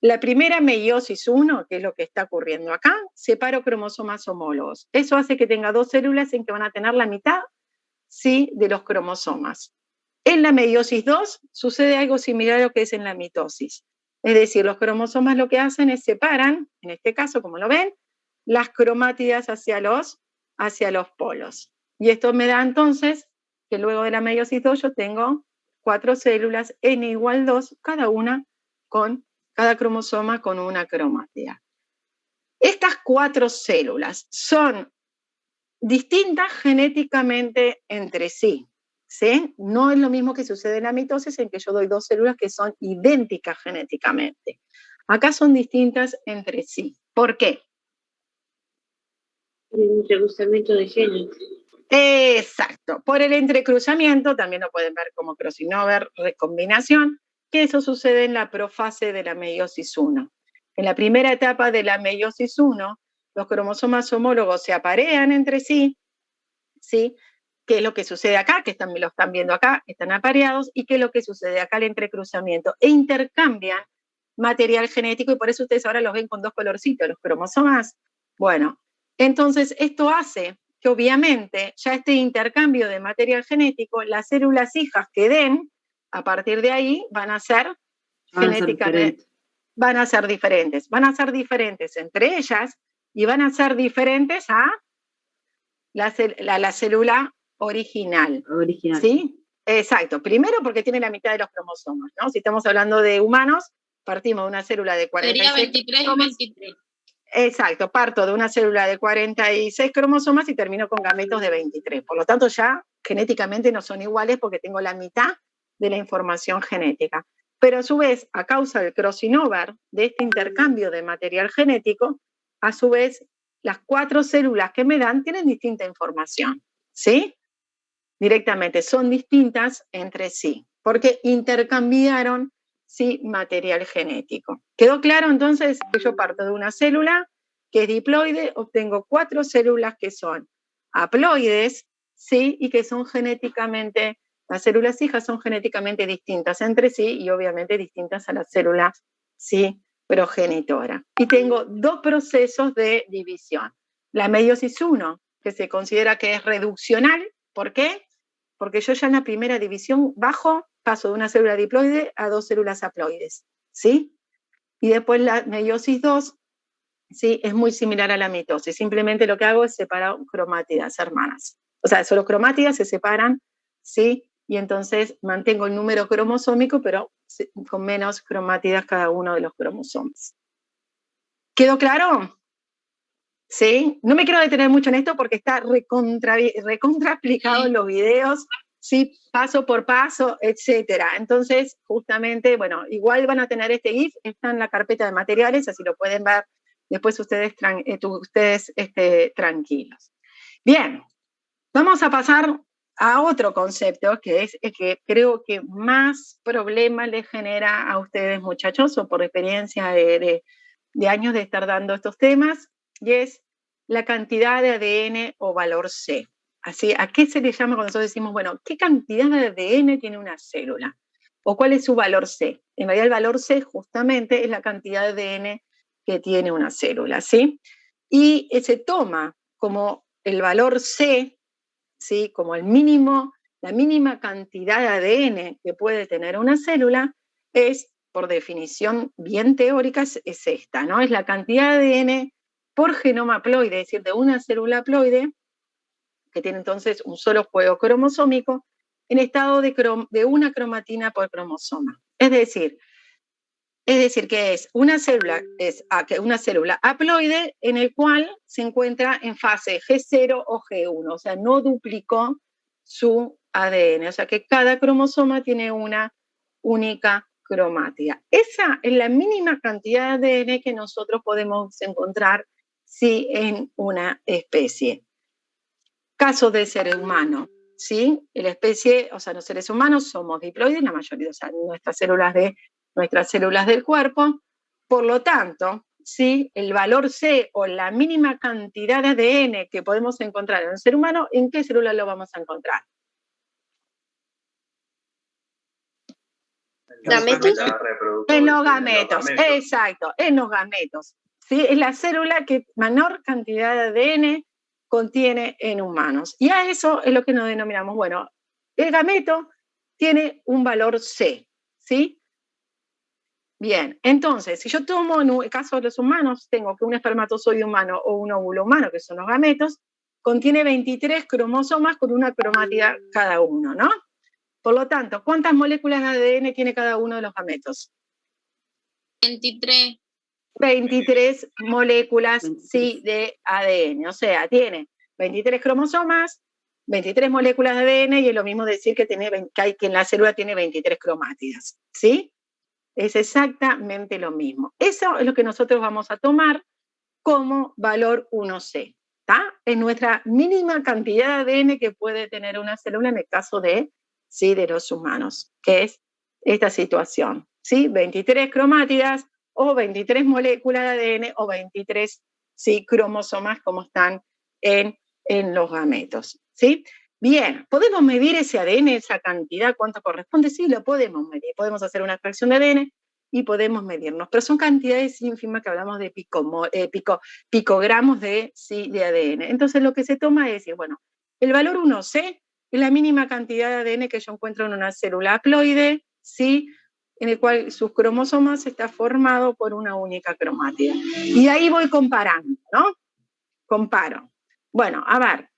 La primera meiosis 1, que es lo que está ocurriendo acá, separo cromosomas homólogos. Eso hace que tenga 2 células en que van a tener la mitad, sí, de los cromosomas. En la meiosis 2 sucede algo similar a lo que es en la mitosis. Es decir, los cromosomas lo que hacen es separan, en este caso, como lo ven, las cromátidas hacia los polos. Y esto me da entonces que luego de la meiosis 2 yo tengo 4 células n igual 2, cada cromosoma con una cromátida. Estas 4 células son distintas genéticamente entre sí, ¿sí? No es lo mismo que sucede en la mitosis, en que yo doy 2 células que son idénticas genéticamente. Acá son distintas entre sí. ¿Por qué? El entrecruzamiento de genes. Exacto. Por el entrecruzamiento, también lo pueden ver como crossover, recombinación, que eso sucede en la profase de la meiosis 1. En la primera etapa de la meiosis 1, los cromosomas homólogos se aparean entre sí, ¿sí? ¿Qué es lo que sucede acá? Que lo están viendo acá, están apareados, y qué es lo que sucede acá, el entrecruzamiento. E intercambian material genético, y por eso ustedes ahora los ven con 2 colorcitos, los cromosomas. Bueno, entonces esto hace que obviamente ya este intercambio de material genético, las células hijas que den, a partir de ahí van a ser genéticamente, van a ser diferentes entre ellas, y van a ser diferentes a la célula original. ¿Sí? Exacto. Primero porque tiene la mitad de los cromosomas, ¿no? Si estamos hablando de humanos, partimos de una célula de 46. Sería 23 y 23. Exacto, parto de una célula de 46 cromosomas y termino con gametos de 23. Por lo tanto, ya genéticamente no son iguales porque tengo la mitad de la información genética. Pero a su vez, a causa del crossing over, de este intercambio de material genético, a su vez, las 4 células que me dan tienen distinta información, ¿sí? Directamente, son distintas entre sí, porque intercambiaron, sí, material genético. ¿Quedó claro entonces que yo parto de una célula que es diploide, obtengo 4 células que son haploides, ¿sí? Y que son genéticamente, las células hijas son genéticamente distintas entre sí y obviamente distintas a las células, ¿sí?, progenitora. Y tengo 2 procesos de división. La meiosis 1, que se considera que es reduccional. ¿Por qué? Porque yo ya en la primera división paso de una célula diploide a 2 células haploides, ¿sí? Y después la meiosis 2, ¿sí?, es muy similar a la mitosis. Simplemente lo que hago es separar cromátidas hermanas. O sea, solo cromátidas se separan, ¿sí? Y entonces mantengo el número cromosómico, pero con menos cromátidas cada uno de los cromosomas. ¿Quedó claro? ¿Sí? No me quiero detener mucho en esto porque está recontra explicado en los videos, ¿sí? Paso por paso, etcétera. Entonces, justamente, bueno, igual van a tener este GIF, está en la carpeta de materiales, así lo pueden ver después ustedes tranquilos. Bien, vamos a pasar a otro concepto que es el que creo que más problemas les genera a ustedes, muchachos, o por experiencia de años de estar dando estos temas, y es la cantidad de ADN o valor C. Así, ¿a qué se le llama cuando nosotros decimos, bueno, qué cantidad de ADN tiene una célula? ¿O cuál es su valor C? En realidad el valor C justamente es la cantidad de ADN que tiene una célula, ¿sí? Y se toma como el valor C, ¿sí?, como la mínima cantidad de ADN que puede tener una célula, es, por definición bien teórica, es esta, ¿no? Es la cantidad de ADN por genoma haploide, es decir, de una célula haploide, que tiene entonces un solo juego cromosómico, en estado de una cromatina por cromosoma. Es decir que es una célula haploide en el cual se encuentra en fase G0 o G1, o sea, no duplicó su ADN, o sea que cada cromosoma tiene una única cromática. Esa es la mínima cantidad de ADN que nosotros podemos encontrar en una especie. Caso de ser humano, ¿sí? La especie, o sea, los seres humanos somos diploides, la mayoría, o sea, nuestras células del cuerpo, por lo tanto, ¿sí? El valor C o la mínima cantidad de ADN que podemos encontrar en un ser humano, ¿en qué célula lo vamos a encontrar? ¿Gametos? En los gametos, exacto, en los gametos. ¿Sí? Es la célula que menor cantidad de ADN contiene en humanos. Y a eso es lo que nos denominamos, bueno, el gameto tiene un valor C, ¿sí? Bien, entonces, si yo tomo en el caso de los humanos, tengo que un espermatozoide humano o un óvulo humano, que son los gametos, contiene 23 cromosomas con una cromática cada uno, ¿no? Por lo tanto, ¿cuántas moléculas de ADN tiene cada uno de los gametos? 23. 23 moléculas, sí, de ADN. O sea, tiene 23 cromosomas, 23 moléculas de ADN, y es lo mismo decir que en la célula tiene 23 cromátidas, ¿sí? Es exactamente lo mismo. Eso es lo que nosotros vamos a tomar como valor 1C, ¿está? Es nuestra mínima cantidad de ADN que puede tener una célula en el caso de los humanos, que es esta situación, ¿sí? 23 cromátidas o 23 moléculas de ADN o 23 cromosomas como están en los gametos, ¿sí? Bien, ¿podemos medir ese ADN, esa cantidad, cuánto corresponde? Sí, lo podemos medir, podemos hacer una extracción de ADN y podemos medirnos, pero son cantidades ínfimas que hablamos de picogramos de ADN. Entonces lo que se toma es decir, bueno, el valor 1C es la mínima cantidad de ADN que yo encuentro en una célula haploide, ¿sí? En el cual sus cromosomas está formado por una única cromática. Y ahí voy comparando, ¿no? Comparo. Bueno, a ver,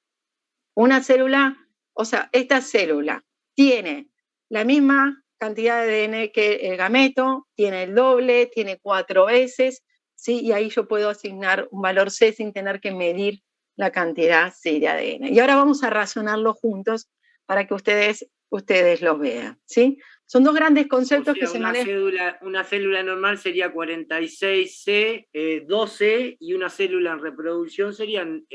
una célula, o sea, esta célula tiene la misma cantidad de ADN que el gameto, tiene el doble, tiene 4 veces, ¿sí? Y ahí yo puedo asignar un valor C sin tener que medir la cantidad de ADN. Y ahora vamos a razonarlo juntos para que ustedes lo vean, ¿sí? Son dos grandes conceptos que se manejan. Una célula normal sería 46C, 12, y una célula en reproducción serían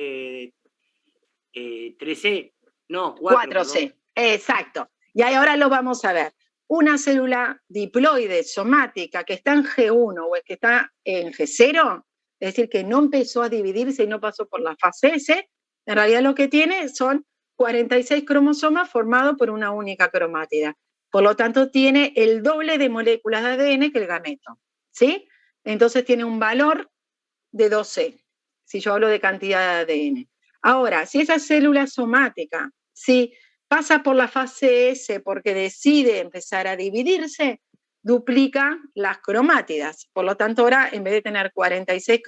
3C, no, 4C. ¿No? Exacto. Y ahora lo vamos a ver. Una célula diploide somática que está en G1 o que está en G0, es decir, que no empezó a dividirse y no pasó por la fase S, en realidad lo que tiene son 46 cromosomas formados por una única cromática. Por lo tanto, tiene el doble de moléculas de ADN que el gameto, ¿sí? Entonces tiene un valor de 2C, si yo hablo de cantidad de ADN. Ahora, si esa célula somática, ¿sí?, pasa por la fase S porque decide empezar a dividirse, duplica las cromátidas. Por lo tanto, ahora, en vez de tener 46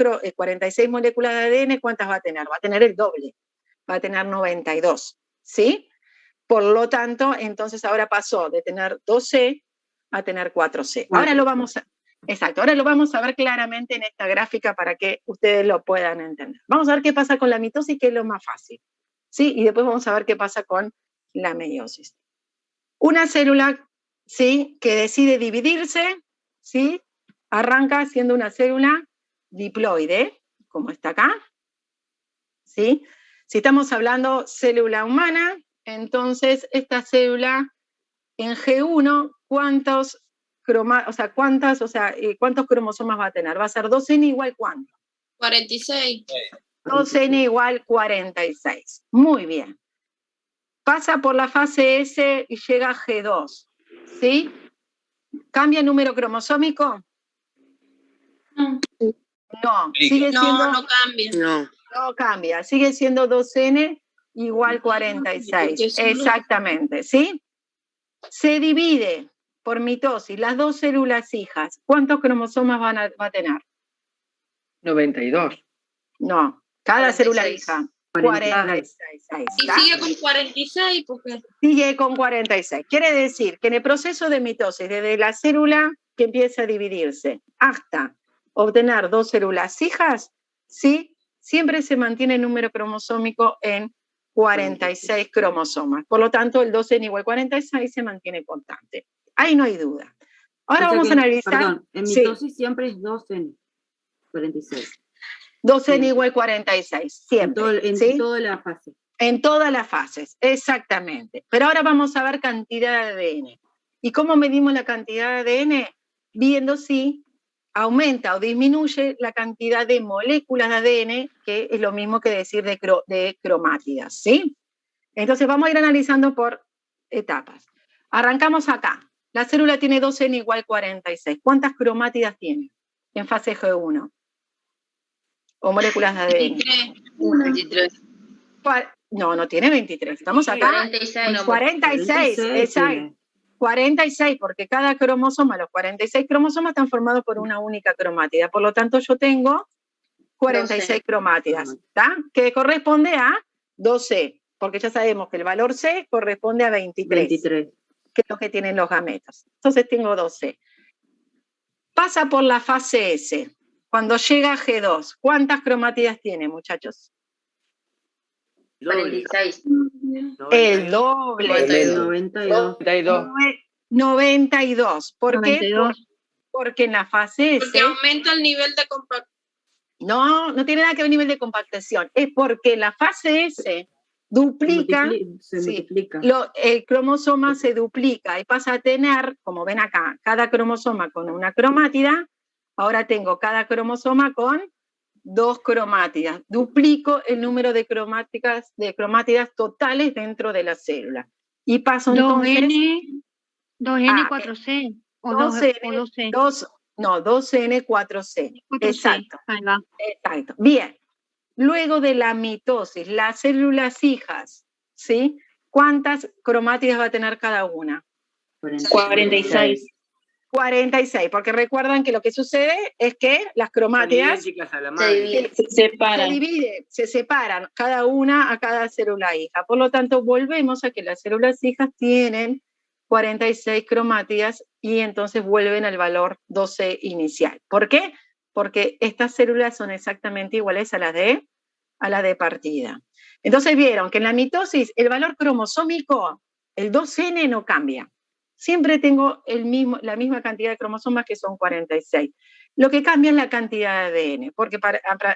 moléculas de ADN, ¿cuántas va a tener? Va a tener el doble, va a tener 92, ¿sí? Por lo tanto, entonces ahora pasó de tener 2C a tener 4C. Ahora lo vamos a ver claramente en esta gráfica para que ustedes lo puedan entender. Vamos a ver qué pasa con la mitosis, que es lo más fácil, ¿sí? Y después vamos a ver qué pasa con la meiosis. Una célula, ¿sí?, que decide dividirse, ¿sí?, arranca siendo una célula diploide, como está acá, ¿sí? Si estamos hablando célula humana, entonces esta célula en G1, ¿cuántos cromosomas va a tener? Va a ser 2N igual ¿cuánto? 46. 2N igual 46. Muy bien. Pasa por la fase S y llega a G2, ¿sí? ¿Cambia el número cromosómico? No, sigue siendo... No cambia. No cambia, sigue siendo 2N igual 46, exactamente, ¿sí? Se divide por mitosis las dos células hijas. ¿Cuántos cromosomas va a tener? 92. No, cada 46. célula hija. 46. Ahí Y está. sigue con 46 porque... Sigue con 46. Quiere decir que en el proceso de mitosis, desde la célula que empieza a dividirse hasta obtener 2 células hijas, ¿sí? Siempre se mantiene el número cromosómico en 46 cromosomas. Por lo tanto, el 2n igual 46 se mantiene constante. Ahí no hay duda. Ahora vamos a analizar... Perdón, en mitosis siempre es 2n, 46. 2n igual 46, siempre. En toda la fase. En todas las fases, exactamente. Pero ahora vamos a ver cantidad de ADN. ¿Y cómo medimos la cantidad de ADN? Viendo si aumenta o disminuye la cantidad de moléculas de ADN, que es lo mismo que decir de cromátidas, ¿sí? Entonces vamos a ir analizando por etapas. Arrancamos acá. La célula tiene 2n igual 46. ¿Cuántas cromátidas tiene en fase G1? O moléculas de ADN. 23. No tiene 23. Estamos acá. 46. 46, exacto. 46, porque cada cromosoma, los 46 cromosomas están formados por una única cromátida. Por lo tanto, yo tengo 46 cromátidas, ¿está? Que corresponde a 12, porque ya sabemos que el valor C corresponde a 23, que es lo que tienen los gametos. Entonces tengo 12. Pasa por la fase S. Cuando llega a G2, ¿cuántas cromátidas tiene, muchachos? 46. El doble. 92. ¿Por qué? Porque en la fase S... Porque aumenta el nivel de compactación. No tiene nada que ver el nivel de compactación. Es porque en la fase S duplica, el cromosoma se duplica y pasa a tener, como ven acá, cada cromosoma con una cromátida. Ahora tengo cada cromosoma con 2 cromátidas. Duplico el número de cromátidas totales dentro de la célula. Y paso entonces... 2N, 4C. O 2C. 2N, 4C. 4C. Exacto. Ahí va. Exacto. Bien. Luego de la mitosis, las células hijas, ¿sí? ¿Cuántas cromátidas va a tener cada una? 46. 46, porque recuerdan que lo que sucede es que las cromátidas se separan cada una a cada célula hija. Por lo tanto, volvemos a que las células hijas tienen 46 cromátidas y entonces vuelven al valor 12 inicial. ¿Por qué? Porque estas células son exactamente iguales a las de partida. Entonces vieron que en la mitosis el valor cromosómico, el 2N no cambia. Siempre tengo la misma cantidad de cromosomas, que son 46. Lo que cambia es la cantidad de ADN, porque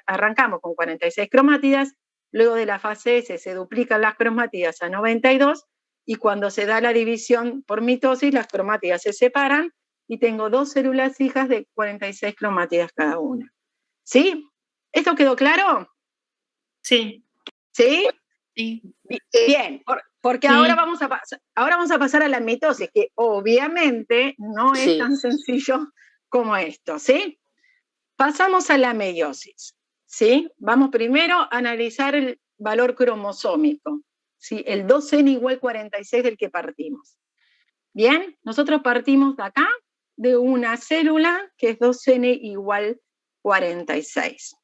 arrancamos con 46 cromátidas, luego de la fase S se duplican las cromátidas a 92, y cuando se da la división por mitosis, las cromátidas se separan, y tengo 2 células hijas de 46 cromátidas cada una. ¿Sí? ¿Esto quedó claro? Sí. ¿Sí? Sí. Bien, porque sí. ahora vamos a pasar a la mitosis, que obviamente no es tan sencillo como esto, ¿sí? Pasamos a la meiosis, ¿sí? Vamos primero a analizar el valor cromosómico, ¿sí? El 2N igual 46 del que partimos. Bien, nosotros partimos de acá, de una célula que es 2N igual 46.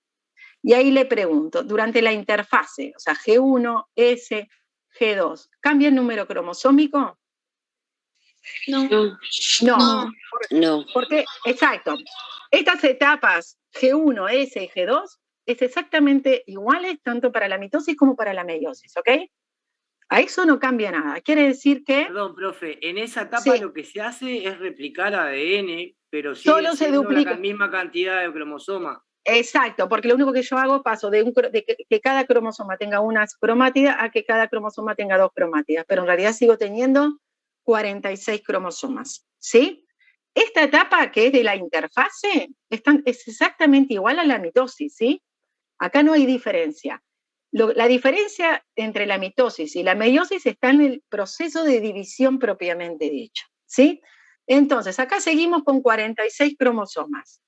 Y ahí le pregunto, durante la interfase, o sea, G1, S, G2, ¿cambia el número cromosómico? No. Porque, exacto, estas etapas G1, S y G2 es exactamente iguales tanto para la mitosis como para la meiosis, ¿ok? A eso no cambia nada. Quiere decir que... Perdón, profe, en esa etapa lo que se hace es replicar ADN, pero sigue siendo la misma cantidad de cromosomas. Exacto, porque lo único que yo hago, paso de que cada cromosoma tenga una cromátida a que cada cromosoma tenga 2 cromátidas, pero en realidad sigo teniendo 46 cromosomas, ¿sí? Esta etapa, que es de la interfase, es exactamente igual a la mitosis, ¿sí? Acá no hay diferencia. La diferencia entre la mitosis y la meiosis está en el proceso de división propiamente dicho, ¿sí? Entonces, acá seguimos con 46 cromosomas.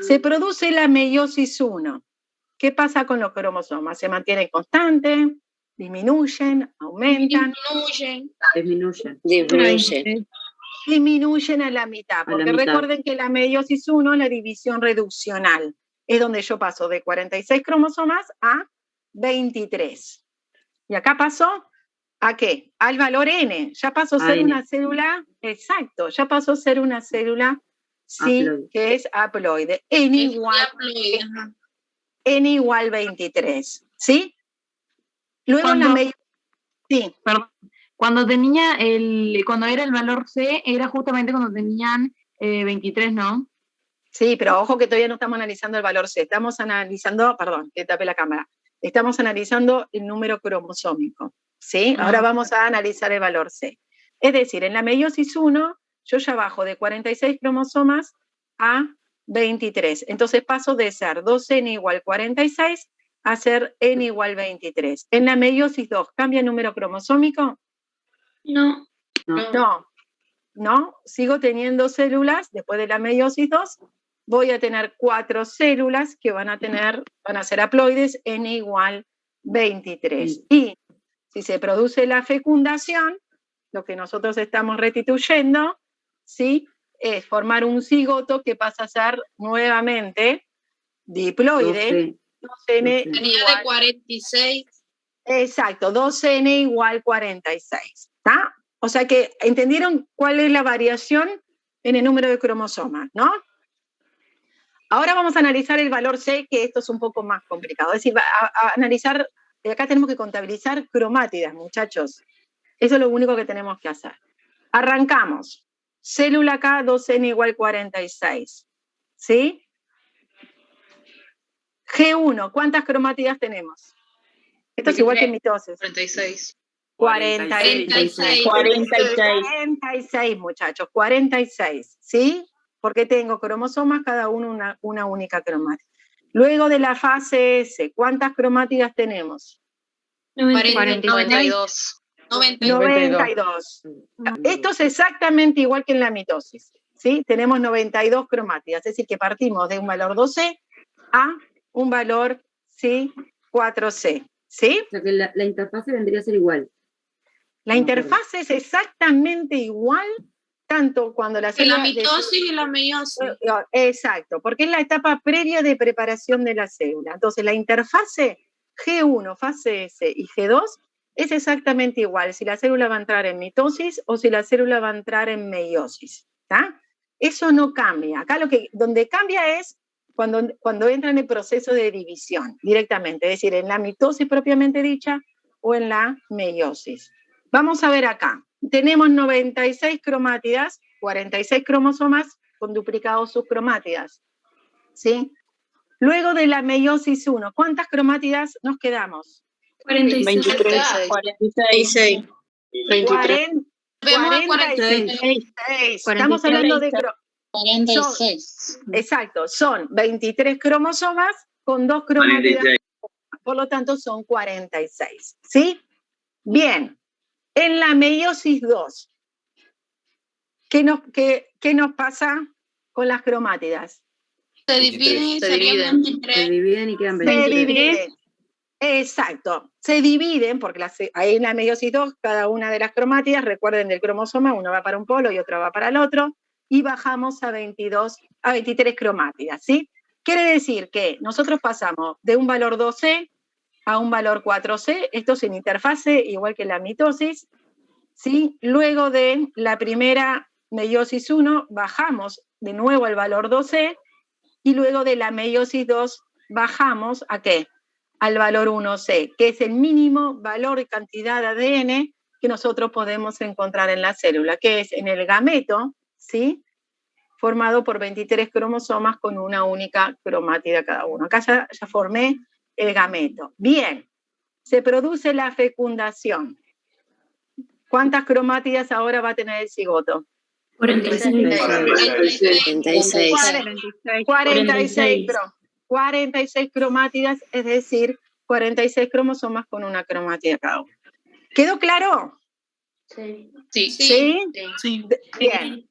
Se produce la meiosis 1. ¿Qué pasa con los cromosomas? ¿Se mantienen constantes? ¿Disminuyen? ¿Aumentan? Disminuyen a la mitad, porque recuerden que la meiosis 1 es la división reduccional. Es donde yo paso de 46 cromosomas a 23. Y acá pasó ¿a qué? Al valor N. Ya pasó a ser una célula, exacto, ya pasó a ser una célula, sí, que es haploide. N igual 23, ¿sí? Luego sí. Perdón. Cuando era el valor C, era justamente cuando tenían 23, ¿no? Sí, pero ojo que todavía no estamos analizando el valor C, estamos analizando, perdón, que tapé la cámara, estamos analizando el número cromosómico, ¿sí? Ahora vamos a analizar el valor C. Es decir, en la meiosis 1, yo ya bajo de 46 cromosomas a 23. Entonces paso de ser 2N igual 46 a ser N igual 23. En la meiosis 2, ¿cambia el número cromosómico? No. No, sigo teniendo células, después de la meiosis 2, voy a tener 4 células que van a ser haploides, N igual 23. Y si se produce la fecundación, lo que nosotros estamos restituyendo, ¿sí?, es formar un cigoto que pasa a ser nuevamente diploide. 2N tenía de 46. Exacto, 2N igual 46. ¿Está? O sea que entendieron cuál es la variación en el número de cromosomas, ¿no? Ahora vamos a analizar el valor C, que esto es un poco más complicado. Es decir, a analizar, acá tenemos que contabilizar cromátidas, muchachos. Eso es lo único que tenemos que hacer. Arrancamos. Célula acá, 2N igual 46. ¿Sí? G1, ¿cuántas cromátidas tenemos? Esto es igual que en mitosis. 46. 46, muchachos, 46, ¿sí? Porque tengo cromosomas, cada uno una única cromática. Luego de la fase S, ¿cuántas cromátidas tenemos? 92. 92. Esto es exactamente igual que en la mitosis, ¿sí? Tenemos 92 cromátidas, es decir, que partimos de un valor 2C a un valor, ¿sí?, 4C, ¿sí? O sea que la interfase vendría a ser igual. La interfaz es exactamente igual, tanto cuando la célula... En la mitosis y en la meiosis. Exacto, porque es la etapa previa de preparación de la célula. Entonces, la interfase G1, fase S y G2 es exactamente igual si la célula va a entrar en mitosis o si la célula va a entrar en meiosis. ¿Está? Eso no cambia. Acá donde cambia es cuando entra en el proceso de división directamente, es decir, en la mitosis propiamente dicha o en la meiosis. Vamos a ver acá. Tenemos 96 cromátidas, 46 cromosomas con duplicados sus cromátidas. ¿Sí? Luego de la meiosis 1, ¿cuántas cromátidas nos quedamos? 46. 46. 46. Estamos hablando de 46. Exacto, son 23 cromosomas con 2 cromátidas. 46. Por lo tanto, son 46. ¿Sí? Bien. En la meiosis 2, ¿qué nos pasa con las cromátidas? Se dividen y serían 23. Se dividen y quedan 23. Se dividen. Exacto. Se dividen, porque ahí en la meiosis 2, cada una de las cromátidas, recuerden del cromosoma, uno va para un polo y otro va para el otro, y bajamos a 23 cromátidas, ¿sí? Quiere decir que nosotros pasamos de un valor 2C a un valor 4C, esto es en interfase, igual que la mitosis, ¿sí? Luego de la primera meiosis 1, bajamos de nuevo al valor 2C, y luego de la meiosis 2, bajamos ¿a qué? Al valor 1C, que es el mínimo valor de cantidad de ADN que nosotros podemos encontrar en la célula, que es en el gameto, ¿sí?, formado por 23 cromosomas con una única cromátida cada uno. Acá ya formé el gameto. Bien, se produce la fecundación. ¿Cuántas cromátidas ahora va a tener el cigoto? 46. 46 cromátidas, es decir, 46 cromosomas con una cromátida cada uno. ¿Quedó claro? Sí. ¿Sí? Bien,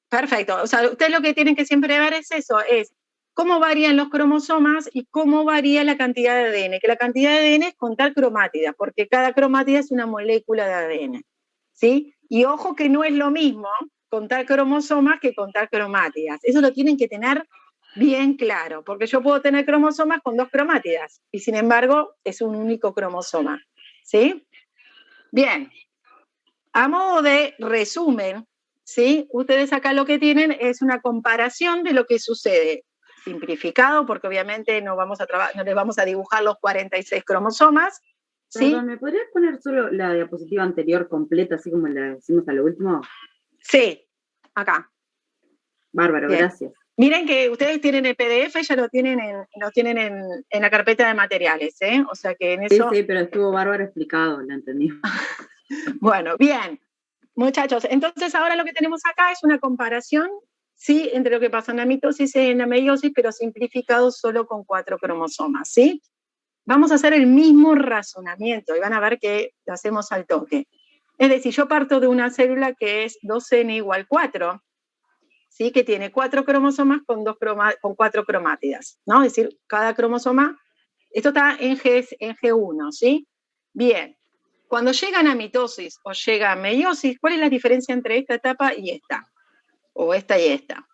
perfecto. O sea, ustedes lo que tienen que siempre ver es eso, es cómo varían los cromosomas y cómo varía la cantidad de ADN, que la cantidad de ADN es contar cromátidas, porque cada cromatida es una molécula de ADN, ¿sí? Y ojo que no es lo mismo contar cromosomas que contar cromátidas. Eso lo tienen que tener bien claro, porque yo puedo tener cromosomas con 2 cromátidas, y sin embargo es un único cromosoma, ¿sí? Bien, a modo de resumen, ¿sí? Ustedes acá lo que tienen es una comparación de lo que sucede, simplificado, porque obviamente no les vamos a dibujar los 46 cromosomas, ¿sí? Perdón, ¿me podrías poner solo la diapositiva anterior completa, así como la hicimos a lo último? Sí, acá. Bárbaro, Bien. gracias. Miren que ustedes tienen el PDF, ya lo tienen en la carpeta de materiales, ¿eh? O sea que en eso... Sí, pero estuvo bárbaro explicado, lo entendí. Bueno, bien. Muchachos, entonces ahora lo que tenemos acá es una comparación, ¿sí? Entre lo que pasa en la mitosis y en la meiosis, pero simplificado solo con 4 cromosomas, ¿sí? Vamos a hacer el mismo razonamiento y van a ver que lo hacemos al toque. Es decir, yo parto de una célula que es 2n igual 4, ¿sí? Que tiene 4 cromosomas con 4 cromátidas, ¿no? Es decir, cada cromosoma, esto está en G1, ¿sí? Bien, cuando llegan a mitosis o llega a meiosis, ¿cuál es la diferencia entre esta etapa y esta? O esta y esta.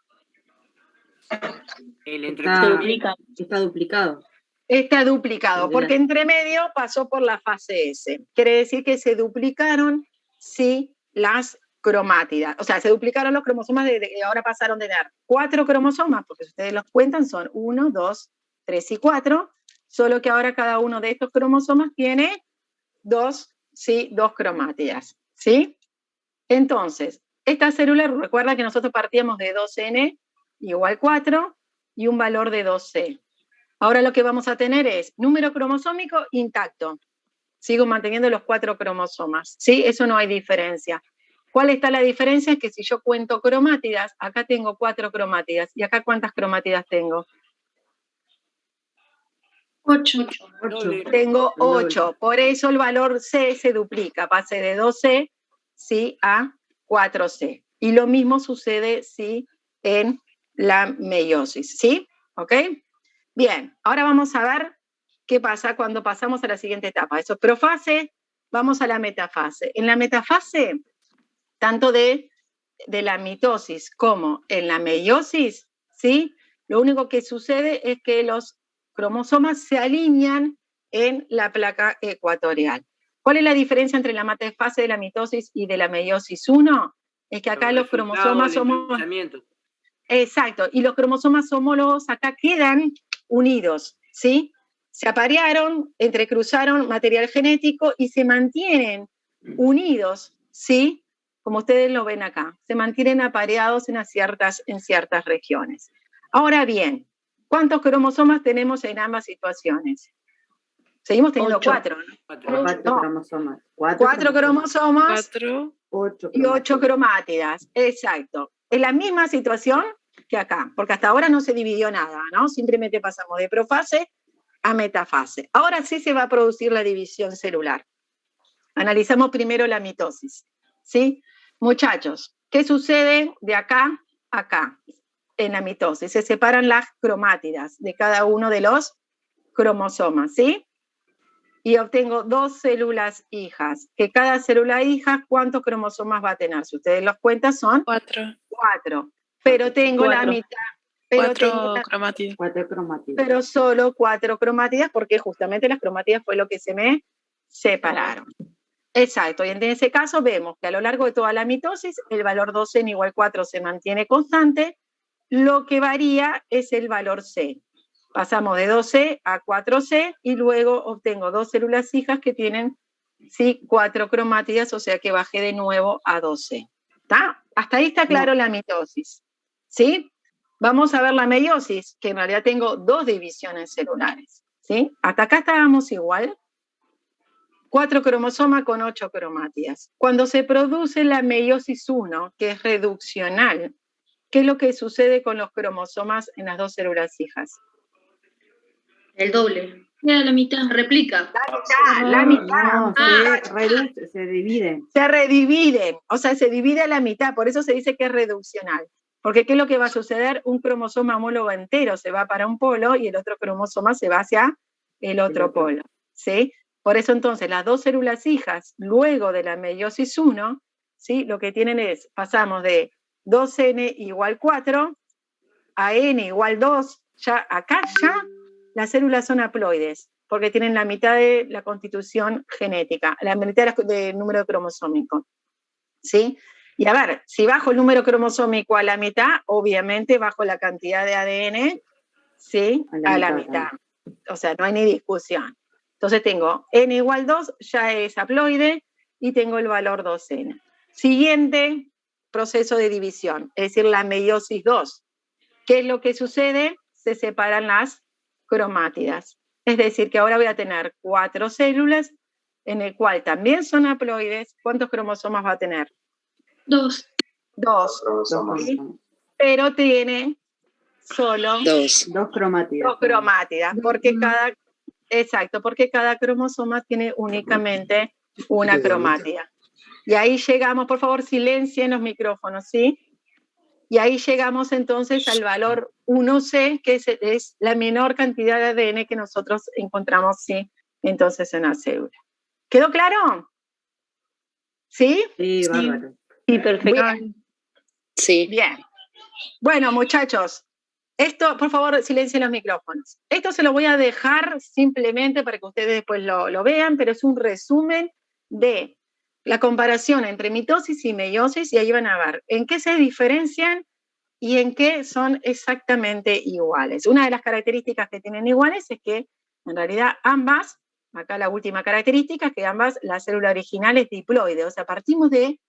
Está duplicado. Está duplicado, porque entre medio pasó por la fase S. Quiere decir que se duplicaron, sí, las cromátidas. O sea, se duplicaron los cromosomas y ahora pasaron de dar 4 cromosomas, porque si ustedes los cuentan son 1, 2, 3 y 4, solo que ahora cada uno de estos cromosomas tiene 2 cromátidas, ¿sí? Entonces, esta célula, recuerda que nosotros partíamos de 2n igual 4 y un valor de 2c. Ahora lo que vamos a tener es número cromosómico intacto. Sigo manteniendo los 4 cromosomas, ¿sí? Eso no hay diferencia. ¿Cuál está la diferencia? Es que si yo cuento cromátidas, acá tengo 4 cromátidas. ¿Y acá cuántas cromátidas tengo? 8. Tengo 8. Por eso el valor C se duplica. Pase de 2C, ¿sí? A 4C. Y lo mismo sucede, ¿sí? En la meiosis, ¿sí? ¿Ok? Bien, ahora vamos a ver qué pasa cuando pasamos a la siguiente etapa. Eso es profase, vamos a la metafase. En la metafase, tanto de la mitosis como en la meiosis, ¿sí? Lo único que sucede es que los cromosomas se alinean en la placa ecuatorial. ¿Cuál es la diferencia entre la metafase de la mitosis y de la meiosis 1? Es que acá los cromosomas somos... Exacto, y los cromosomas homólogos acá quedan unidos, ¿sí? Se aparearon, entrecruzaron material genético y se mantienen unidos, ¿sí? Como ustedes lo ven acá, se mantienen apareados en ciertas regiones. Ahora bien, ¿cuántos cromosomas tenemos en ambas situaciones? Seguimos teniendo 4, ¿no? 4 cromosomas. 4 cromosomas 8 y 8 cromátidas, exacto. Es la misma situación que acá, porque hasta ahora no se dividió nada, ¿no? Simplemente pasamos de profase a metafase. Ahora sí se va a producir la división celular. Analizamos primero la mitosis, ¿sí? Muchachos, ¿qué sucede de acá a acá en la mitosis? Se separan las cromátidas de cada uno de los cromosomas, ¿sí? Y obtengo 2 células hijas, que cada célula hija, ¿cuántos cromosomas va a tener? Si ustedes los cuentan son 4. Pero tengo la mitad. Pero 4 cromátidas. 4 cromátidas. Pero solo 4 cromátidas, porque justamente las cromátidas fue lo que se me separaron. Exacto, y en ese caso vemos que a lo largo de toda la mitosis, el valor 2n igual 4 se mantiene constante, lo que varía es el valor C. Pasamos de 2C a 4C y luego obtengo 2 células hijas que tienen, sí, 4 cromátidas, o sea que bajé de nuevo a 2C. ¿Está? Hasta ahí está claro la mitosis, ¿sí? Vamos a ver la meiosis, que en realidad tengo 2 divisiones celulares, ¿sí? Hasta acá estábamos igual. 4 cromosomas con 8 cromátidas. Cuando se produce la meiosis 1, que es reduccional, ¿qué es lo que sucede con los cromosomas en las 2 células hijas? El doble. La mitad. Replica. La mitad. No, se dividen. Se redividen, o sea, se divide a la mitad, por eso se dice que es reduccional. Porque ¿qué es lo que va a suceder? Un cromosoma homólogo entero se va para un polo y el otro cromosoma se va hacia el otro polo, ¿sí? Por eso entonces las 2 células hijas, luego de la meiosis 1, ¿sí? Lo que tienen es, pasamos de 2n igual 4 AN igual 2, ya acá ya las células son haploides, porque tienen la mitad de la constitución genética, la mitad del número cromosómico, ¿sí? Y a ver, si bajo el número cromosómico a la mitad, obviamente bajo la cantidad de ADN, ¿sí? A la mitad. O sea, no hay ni discusión. Entonces tengo N igual 2, ya es haploide, y tengo el valor 2N. Siguiente proceso de división, es decir, la meiosis 2. ¿Qué es lo que sucede? Se separan las cromátidas. Es decir, que ahora voy a tener 4 células, en el cual también son haploides. ¿Cuántos cromosomas va a tener? 2. 2. ¿Sí? Pero tiene solo 2 cromátidas. 2 cromátidas, porque porque cada cromosoma tiene únicamente una cromatida. Y ahí llegamos, por favor, silencien los micrófonos, ¿sí? Y ahí llegamos entonces al valor 1C, que es la menor cantidad de ADN que nosotros encontramos, ¿sí? Entonces en la célula. ¿Quedó claro? ¿Sí? Sí, bárbaro. Sí, perfecto. Bien. Sí. Bien. Bueno, muchachos, esto, por favor, silencien los micrófonos. Esto se lo voy a dejar simplemente para que ustedes después lo vean, pero es un resumen de la comparación entre mitosis y meiosis, y ahí van a ver en qué se diferencian y en qué son exactamente iguales. Una de las características que tienen iguales es que, en realidad, ambas, acá la última característica, es que ambas, la célula original es diploide, o sea, partimos de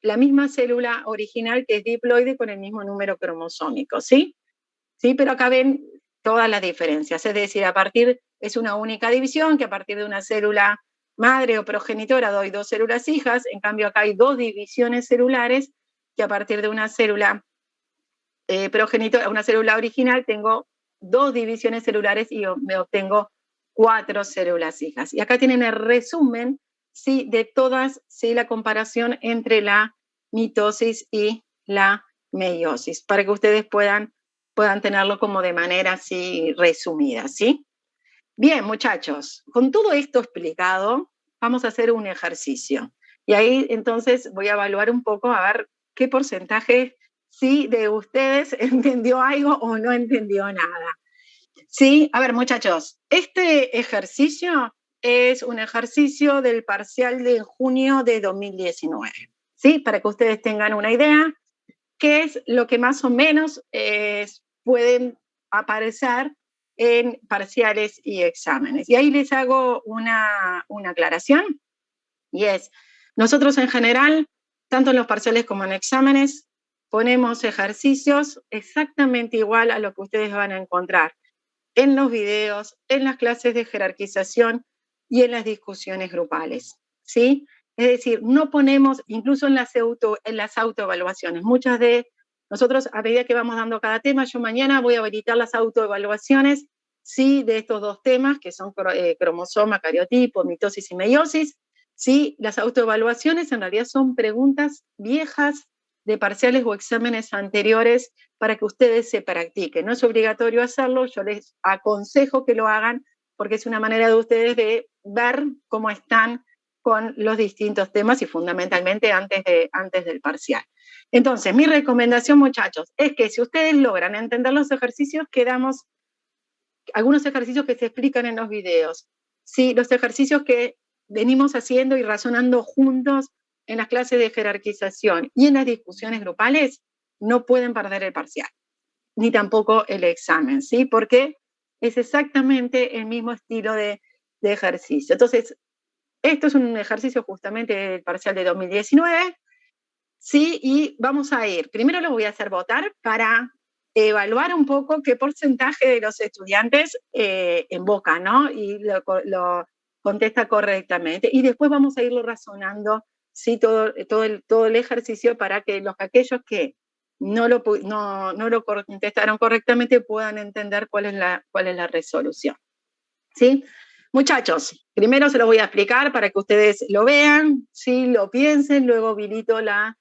la misma célula original que es diploide con el mismo número cromosómico, ¿sí? Sí, pero acá ven todas las diferencias, es decir, es una única división, que a partir de una célula madre o progenitora doy 2 células hijas, en cambio acá hay 2 divisiones celulares, que a partir de una célula progenitora, una célula original, tengo 2 divisiones celulares y me obtengo 4 células hijas. Y acá tienen el resumen, ¿sí? De todas, ¿sí? La comparación entre la mitosis y la meiosis, para que ustedes puedan tenerlo como de manera así resumida, ¿sí? Bien, muchachos, con todo esto explicado, vamos a hacer un ejercicio. Y ahí entonces voy a evaluar un poco a ver qué porcentaje, ¿sí? De ustedes entendió algo o no entendió nada. ¿Sí? A ver, muchachos, este ejercicio es un ejercicio del parcial de junio de 2019, ¿sí? Para que ustedes tengan una idea, qué es lo que más o menos pueden aparecer en parciales y exámenes. Y ahí les hago una aclaración, y es, nosotros en general, tanto en los parciales como en exámenes, ponemos ejercicios exactamente igual a lo que ustedes van a encontrar en los videos, en las clases de jerarquización y en las discusiones grupales, ¿sí? Es decir, no ponemos, incluso en las autoevaluaciones, muchas de nosotros, a medida que vamos dando cada tema, yo mañana voy a habilitar las autoevaluaciones, ¿sí? De estos 2 temas, que son cromosoma, cariotipo, mitosis y meiosis, ¿sí? Las autoevaluaciones en realidad son preguntas viejas de parciales o exámenes anteriores para que ustedes se practiquen. No es obligatorio hacerlo, yo les aconsejo que lo hagan, porque es una manera de ustedes de ver cómo están con los distintos temas y fundamentalmente antes del parcial. Entonces, mi recomendación, muchachos, es que si ustedes logran entender los ejercicios, quedamos algunos ejercicios que se explican en los videos, ¿sí? Los ejercicios que venimos haciendo y razonando juntos en las clases de jerarquización y en las discusiones grupales, no pueden perder el parcial, ni tampoco el examen, ¿sí? Porque es exactamente el mismo estilo de ejercicio. Entonces, esto es un ejercicio justamente del parcial de 2019, ¿sí? Y vamos a ir, primero lo voy a hacer votar para evaluar un poco qué porcentaje de los estudiantes invoca, ¿no? Y lo contesta correctamente. Y después vamos a irlo razonando, ¿sí? Todo el ejercicio para que aquellos que no lo contestaron correctamente puedan entender cuál es la resolución, ¿sí? Muchachos, primero se lo voy a explicar para que ustedes lo vean, ¿sí? Lo piensen, luego habilito la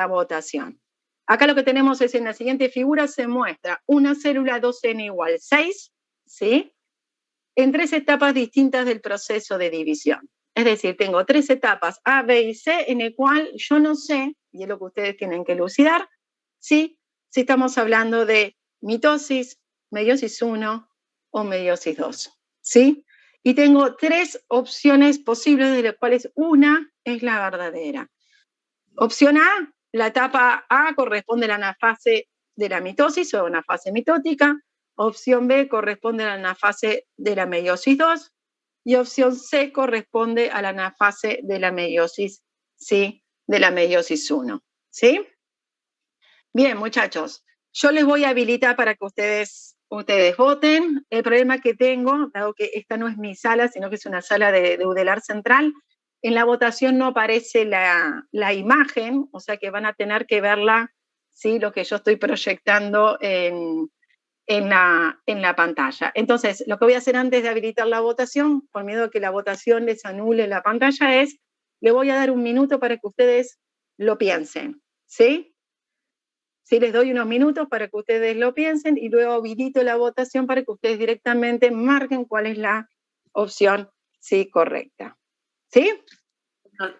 votación. Acá lo que tenemos es en la siguiente figura se muestra una célula 2N igual 6, ¿sí? En 3 etapas distintas del proceso de división. Es decir, tengo 3 etapas A, B y C, en el cual yo no sé, y es lo que ustedes tienen que elucidar, ¿sí? Si estamos hablando de mitosis, meiosis 1 o meiosis 2, ¿sí? Y tengo 3 opciones posibles, de las cuales una es la verdadera. Opción A, la etapa A corresponde a la anafase de la mitosis o una fase mitótica. Opción B corresponde a la anafase de la meiosis 2. Y opción C corresponde a la anafase de la meiosis, ¿sí? De la meiosis 1, ¿sí? Bien, muchachos, yo les voy a habilitar para que ustedes voten. El problema que tengo, dado que esta no es mi sala, sino que es una sala de UDELAR central, en la votación no aparece la imagen, o sea que van a tener que verla, ¿sí? Lo que yo estoy proyectando en la pantalla. Entonces, lo que voy a hacer antes de habilitar la votación, por miedo a que la votación les anule la pantalla, es, le voy a dar un minuto para que ustedes lo piensen, ¿sí? Sí, les doy unos minutos para que ustedes lo piensen y luego habilito la votación para que ustedes directamente marquen cuál es la opción, sí, correcta. ¿Sí?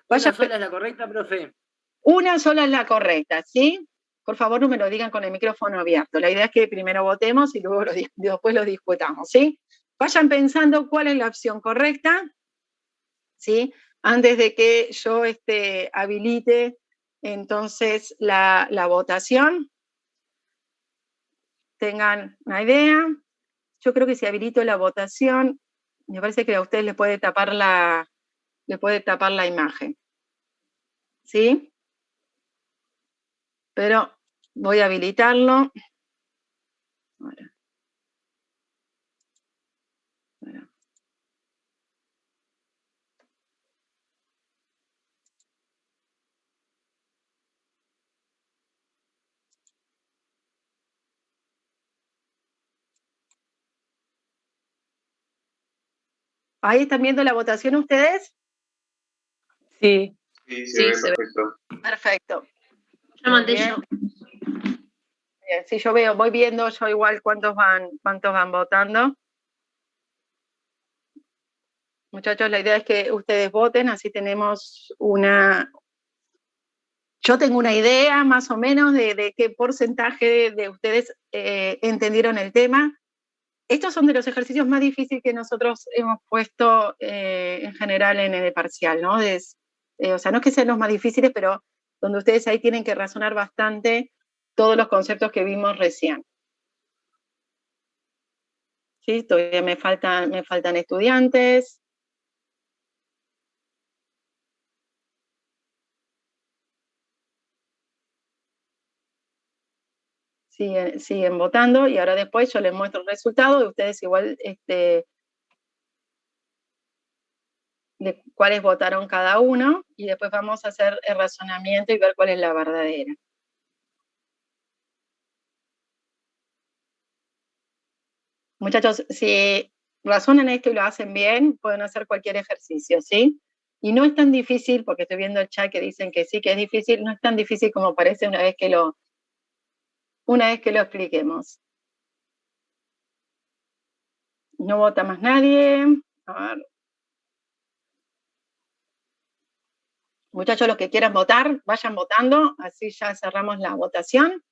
¿Una sola es la correcta, profe? Una sola es la correcta, ¿sí? Por favor, no me lo digan con el micrófono abierto. La idea es que primero votemos y luego después lo discutamos, ¿sí? Vayan pensando cuál es la opción correcta, ¿sí? Antes de que yo habilite entonces la votación. Tengan una idea. Yo creo que si habilito la votación, me parece que a ustedes les puede tapar la imagen, ¿sí? Pero voy a habilitarlo. Ahora. ¿Ahí están viendo la votación ustedes? Sí. Sí, se ve perfecto. Perfecto. Ya mandé yo. Bien, sí, yo veo, voy viendo yo igual cuántos van votando. Muchachos, la idea es que ustedes voten, así tenemos yo tengo una idea más o menos de qué porcentaje de ustedes entendieron el tema. Estos son de los ejercicios más difíciles que nosotros hemos puesto en general en el parcial, ¿no? O sea, no es que sean los más difíciles, pero donde ustedes ahí tienen que razonar bastante todos los conceptos que vimos recién. ¿Sí? Todavía me faltan estudiantes. Siguen votando y ahora después yo les muestro el resultado y ustedes igual de cuáles votaron cada uno y después vamos a hacer el razonamiento y ver cuál es la verdadera. Muchachos, si razonan esto y lo hacen bien, pueden hacer cualquier ejercicio, ¿sí? Y no es tan difícil, porque estoy viendo el chat que dicen que sí, que es difícil, no es tan difícil como parece una vez que lo expliquemos. No vota más nadie. A ver. Muchachos, los que quieran votar, vayan votando, así ya cerramos la votación.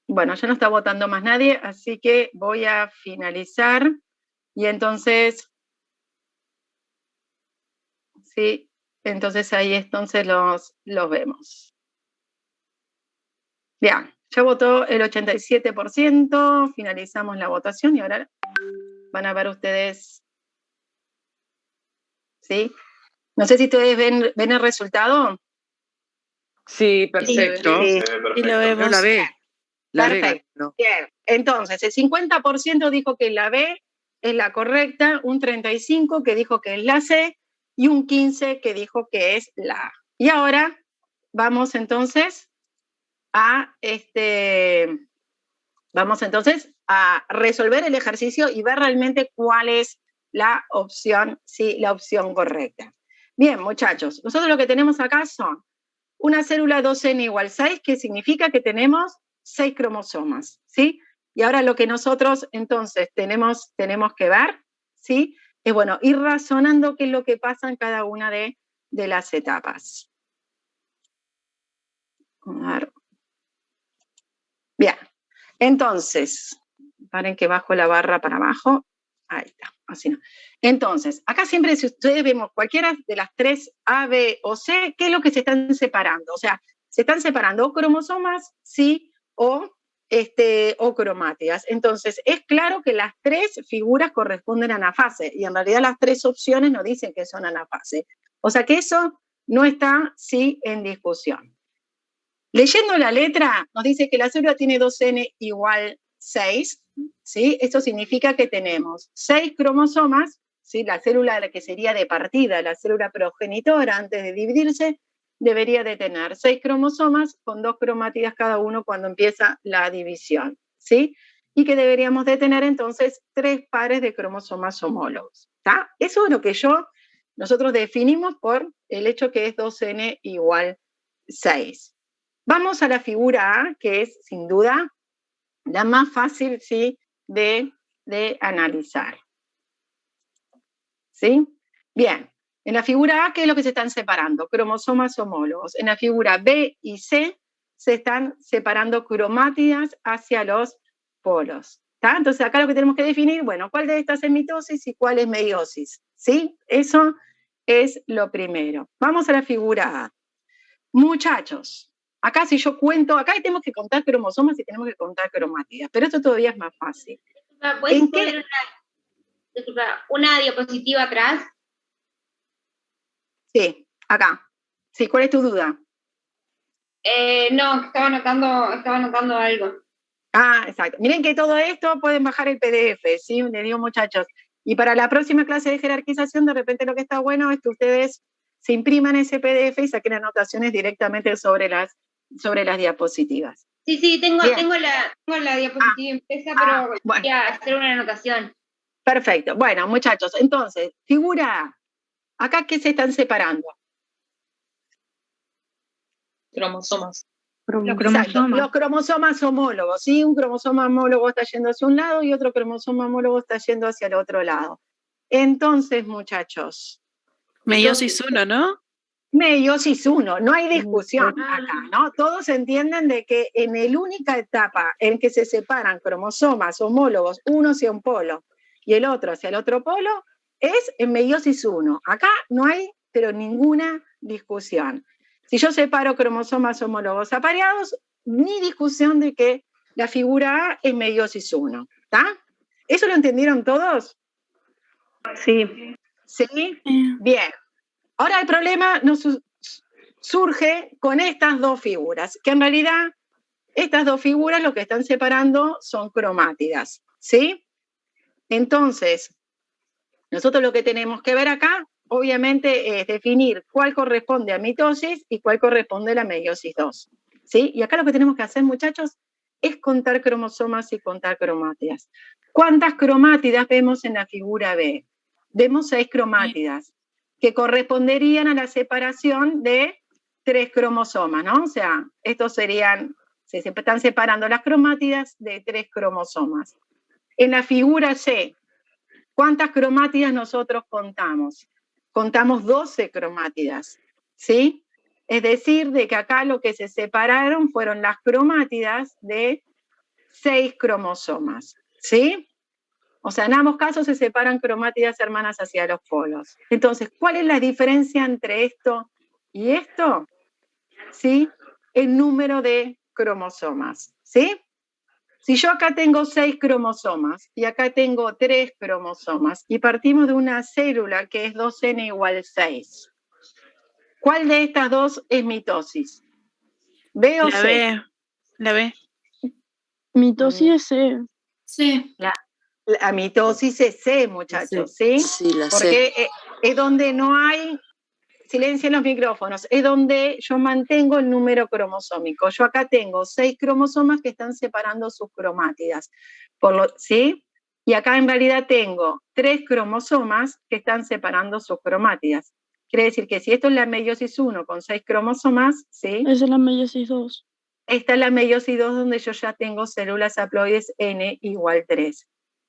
Bueno, ya no está votando más nadie, así que voy a finalizar. Y entonces, sí, entonces ahí entonces los vemos. Bien, ya votó el 87%, finalizamos la votación y ahora van a ver ustedes, ¿sí? No sé si ustedes ven el resultado. Sí, perfecto. Sí, Y lo vemos. No, la B. La perfecto. B, no. Bien, entonces el 50% dijo que la B es la correcta, un 35% que dijo que es la C y un 15% que dijo que es la A. Y ahora vamos entonces a resolver el ejercicio y ver realmente cuál es la opción, sí, la opción correcta. Bien, muchachos, nosotros lo que tenemos acá son una célula 2n igual 6, que significa que tenemos 6 cromosomas, ¿sí? Y ahora lo que nosotros entonces tenemos que ver, ¿sí? es bueno ir razonando qué es lo que pasa en cada una de las etapas. Vamos a ver. Bien, entonces, paren que bajo la barra para abajo. Ahí está, así no. Entonces, acá siempre si ustedes vemos cualquiera de las tres A, B o C, ¿qué es lo que se están separando? O sea, se están separando o cromosomas, sí, o cromátidas. Entonces, es claro que las tres figuras corresponden a anafase, y en realidad las tres opciones nos dicen que son anafase. O sea que eso no está, sí, en discusión. Leyendo la letra, nos dice que la célula tiene 2N igual 6, ¿sí? Esto significa que tenemos 6 cromosomas, ¿sí? La célula que sería de partida, la célula progenitora antes de dividirse, debería de tener 6 cromosomas con 2 cromátidas cada uno cuando empieza la división, ¿sí? Y que deberíamos de tener entonces 3 pares de cromosomas homólogos, ¿está? Eso es lo que nosotros definimos por el hecho que es 2N igual 6. Vamos a la figura A, que es sin duda la más fácil, ¿sí?, de analizar. ¿Sí? Bien. En la figura A, ¿qué es lo que se están separando? Cromosomas homólogos. En la figura B y C se están separando cromátidas hacia los polos. ¿Está? Entonces acá lo que tenemos que definir, bueno, ¿cuál de estas es mitosis y cuál es meiosis? ¿Sí? Eso es lo primero. Vamos a la figura A. Muchachos, acá si yo cuento, acá tenemos que contar cromosomas y tenemos que contar cromátidas, pero esto todavía es más fácil. ¿Puedes poner una diapositiva atrás? Sí, acá. Sí, ¿cuál es tu duda? No, estaba anotando algo. Ah, exacto. Miren que todo esto pueden bajar el PDF, ¿sí? Les digo, muchachos. Y para la próxima clase de jerarquización, de repente lo que está bueno es que ustedes se impriman ese PDF y saquen anotaciones directamente sobre las diapositivas. Sí, tengo la diapositiva impresa, pero bueno. voy a hacer una anotación. Perfecto. Bueno, muchachos, entonces, figura A. ¿Acá qué se están separando? Cromosomas. Los cromosomas homólogos, ¿sí? Un cromosoma homólogo está yendo hacia un lado y otro cromosoma homólogo está yendo hacia el otro lado. Entonces, muchachos. Meiosis 1, ¿no? Meiosis 1, no hay discusión acá, ¿no? Todos entienden de que en la única etapa en que se separan cromosomas homólogos, uno hacia un polo y el otro hacia el otro polo, es en meiosis 1. Acá no hay, pero ninguna discusión. Si yo separo cromosomas homólogos apareados, ni discusión de que la figura A es meiosis 1, ¿está? ¿Eso lo entendieron todos? Sí. ¿Sí? Bien. Ahora el problema nos surge con estas dos figuras, que en realidad estas dos figuras lo que están separando son cromátidas, ¿sí? Entonces, nosotros lo que tenemos que ver acá, obviamente, es definir cuál corresponde a mitosis y cuál corresponde a la meiosis 2, ¿sí? Y acá lo que tenemos que hacer, muchachos, es contar cromosomas y contar cromátidas. ¿Cuántas cromátidas vemos en la figura B? Vemos 6 cromátidas, que corresponderían a la separación de 3 cromosomas, ¿no? O sea, estos serían, se están separando las cromátidas de 3 cromosomas. En la figura C, ¿cuántas cromátidas nosotros contamos? Contamos 12 cromátidas, ¿sí? Es decir, de que acá lo que se separaron fueron las cromátidas de 6 cromosomas, ¿sí? O sea, en ambos casos se separan cromátidas hermanas hacia los polos. Entonces, ¿cuál es la diferencia entre esto y esto? ¿Sí? El número de cromosomas, ¿sí? Si yo acá tengo 6 cromosomas y acá tengo 3 cromosomas y partimos de una célula que es 2N igual 6, ¿cuál de estas dos es mitosis? ¿B o C? La B. Mitosis es C. Sí. La mitosis es C, muchachos, ¿sí? Sí, la Porque es donde no hay, silencio en los micrófonos, es donde yo mantengo el número cromosómico. Yo acá tengo 6 cromosomas que están separando sus cromátidas, ¿sí? Y acá en realidad tengo 3 cromosomas que están separando sus cromátidas. Quiere decir que si esto es la meiosis 1 con 6 cromosomas, ¿sí? Esa es la meiosis 2. Esta es la meiosis 2 donde yo ya tengo células haploides N igual 3.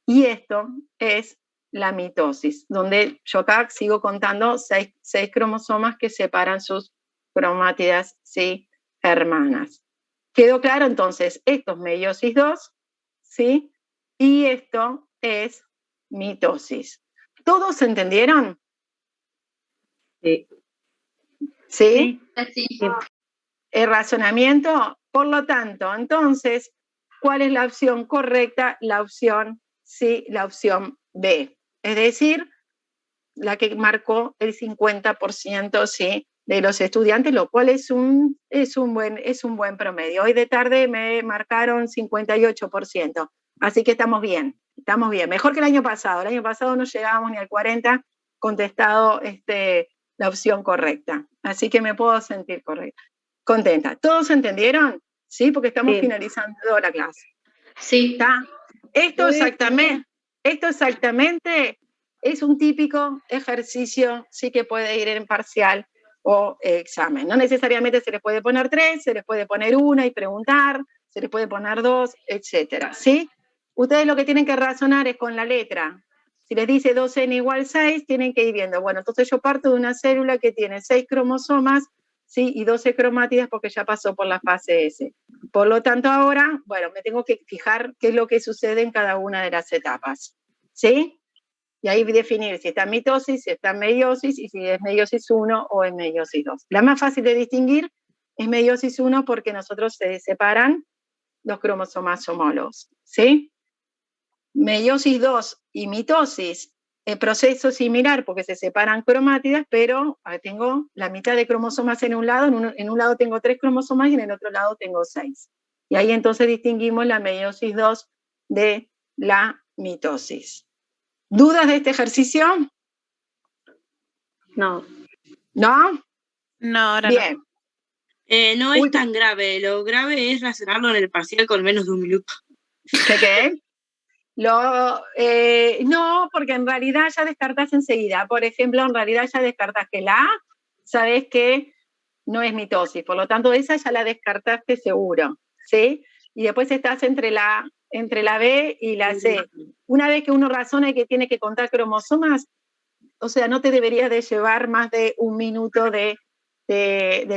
Y esto es la mitosis, donde yo acá sigo contando 6 cromosomas que separan sus cromátidas, ¿sí?, hermanas. ¿Quedó claro? Entonces, esto es meiosis 2, ¿sí? Y esto es mitosis. ¿Todos entendieron? Sí. ¿Sí? Sí. El razonamiento, por lo tanto, entonces, ¿cuál es la opción correcta? La opción, sí, la opción B. Es decir, la que marcó el 50%, sí, de los estudiantes, lo cual es un buen promedio. Hoy de tarde me marcaron 58%, así que estamos bien, mejor que el año pasado. El año pasado no llegábamos ni al 40% contestado la opción correcta, así que me puedo sentir contenta. ¿Todos entendieron? Sí, porque estamos finalizando la clase. Sí. ¿Está? Esto exactamente es un típico ejercicio, sí, que puede ir en parcial o examen. No necesariamente se les puede poner 3, se les puede poner 1 y preguntar, se les puede poner 2, etcétera, ¿sí? Ustedes lo que tienen que razonar es con la letra. Si les dice 2n igual 6, tienen que ir viendo, bueno, entonces yo parto de una célula que tiene 6 cromosomas, ¿sí?, y 12 cromátidas porque ya pasó por la fase S. Por lo tanto, ahora, bueno, me tengo que fijar qué es lo que sucede en cada una de las etapas, ¿sí? Y ahí definir si está en mitosis, si está en meiosis, y si es meiosis 1 o es meiosis 2. La más fácil de distinguir es meiosis 1 porque nosotros se separan los cromosomas homólogos, ¿sí? Meiosis 2 y mitosis, el proceso similar porque se separan cromátidas, pero tengo la mitad de cromosomas en un lado, en un lado tengo 3 cromosomas y en el otro lado tengo 6. Y ahí entonces distinguimos la meiosis 2 de la mitosis. ¿Dudas de este ejercicio? No. ¿No? No, ahora bien. No. No es tan grave, lo grave es razonarlo en el parcial con menos de 1 minuto. ¿Qué? No, porque en realidad ya descartas enseguida. Por ejemplo, en realidad ya descartas que la A, sabes que no es mitosis, por lo tanto esa ya la descartaste seguro, ¿sí? Y después estás entre la B y la C. Una vez que uno razona y que tiene que contar cromosomas, o sea, no te debería de llevar más de 1 minuto de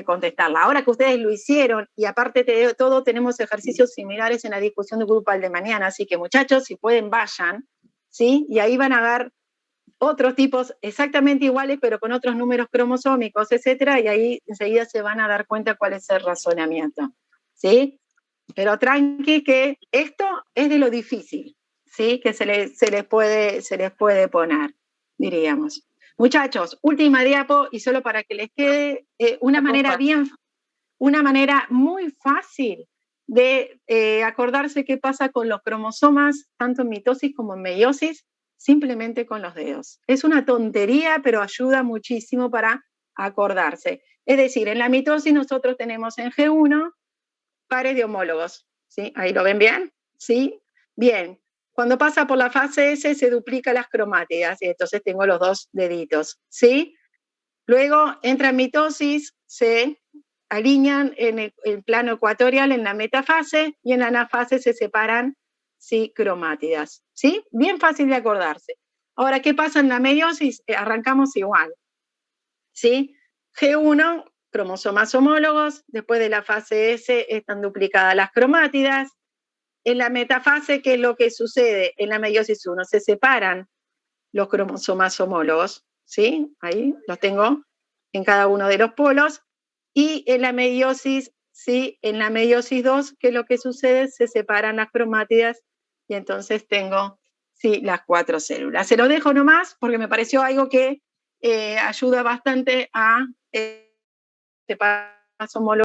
contestarla. Ahora que ustedes lo hicieron, y aparte de todo, tenemos ejercicios similares en la discusión de grupal de mañana, así que muchachos, si pueden, vayan, ¿sí? Y ahí van a ver otros tipos exactamente iguales, pero con otros números cromosómicos, etcétera, y ahí enseguida se van a dar cuenta cuál es el razonamiento, ¿sí? Pero tranqui, que esto es de lo difícil, ¿sí? Que se les puede poner, diríamos. Muchachos, última diapo, y solo para que les quede una manera muy fácil de acordarse qué pasa con los cromosomas, tanto en mitosis como en meiosis, simplemente con los dedos. Es una tontería, pero ayuda muchísimo para acordarse. Es decir, en la mitosis nosotros tenemos en G1 pares de homólogos, ¿sí? ¿Ahí lo ven bien? ¿Sí? Bien. Cuando pasa por la fase S se duplican las cromátidas y entonces tengo los 2 deditos, ¿sí? Luego entra en mitosis, se alinean en el plano ecuatorial en la metafase y en la anafase se separan, ¿sí?, cromátidas, ¿sí? Bien fácil de acordarse. Ahora, ¿qué pasa en la meiosis? Arrancamos igual, ¿sí? G1, cromosomas homólogos, después de la fase S están duplicadas las cromátidas. En la metafase, ¿qué es lo que sucede? En la meiosis 1 se separan los cromosomas homólogos, ¿sí? Ahí los tengo en cada uno de los polos. Y en la meiosis, ¿sí?, en la meiosis 2, ¿qué es lo que sucede? Se separan las cromátidas y entonces tengo, sí, las 4 células. Se lo dejo nomás porque me pareció algo que ayuda bastante a separar los homólogos.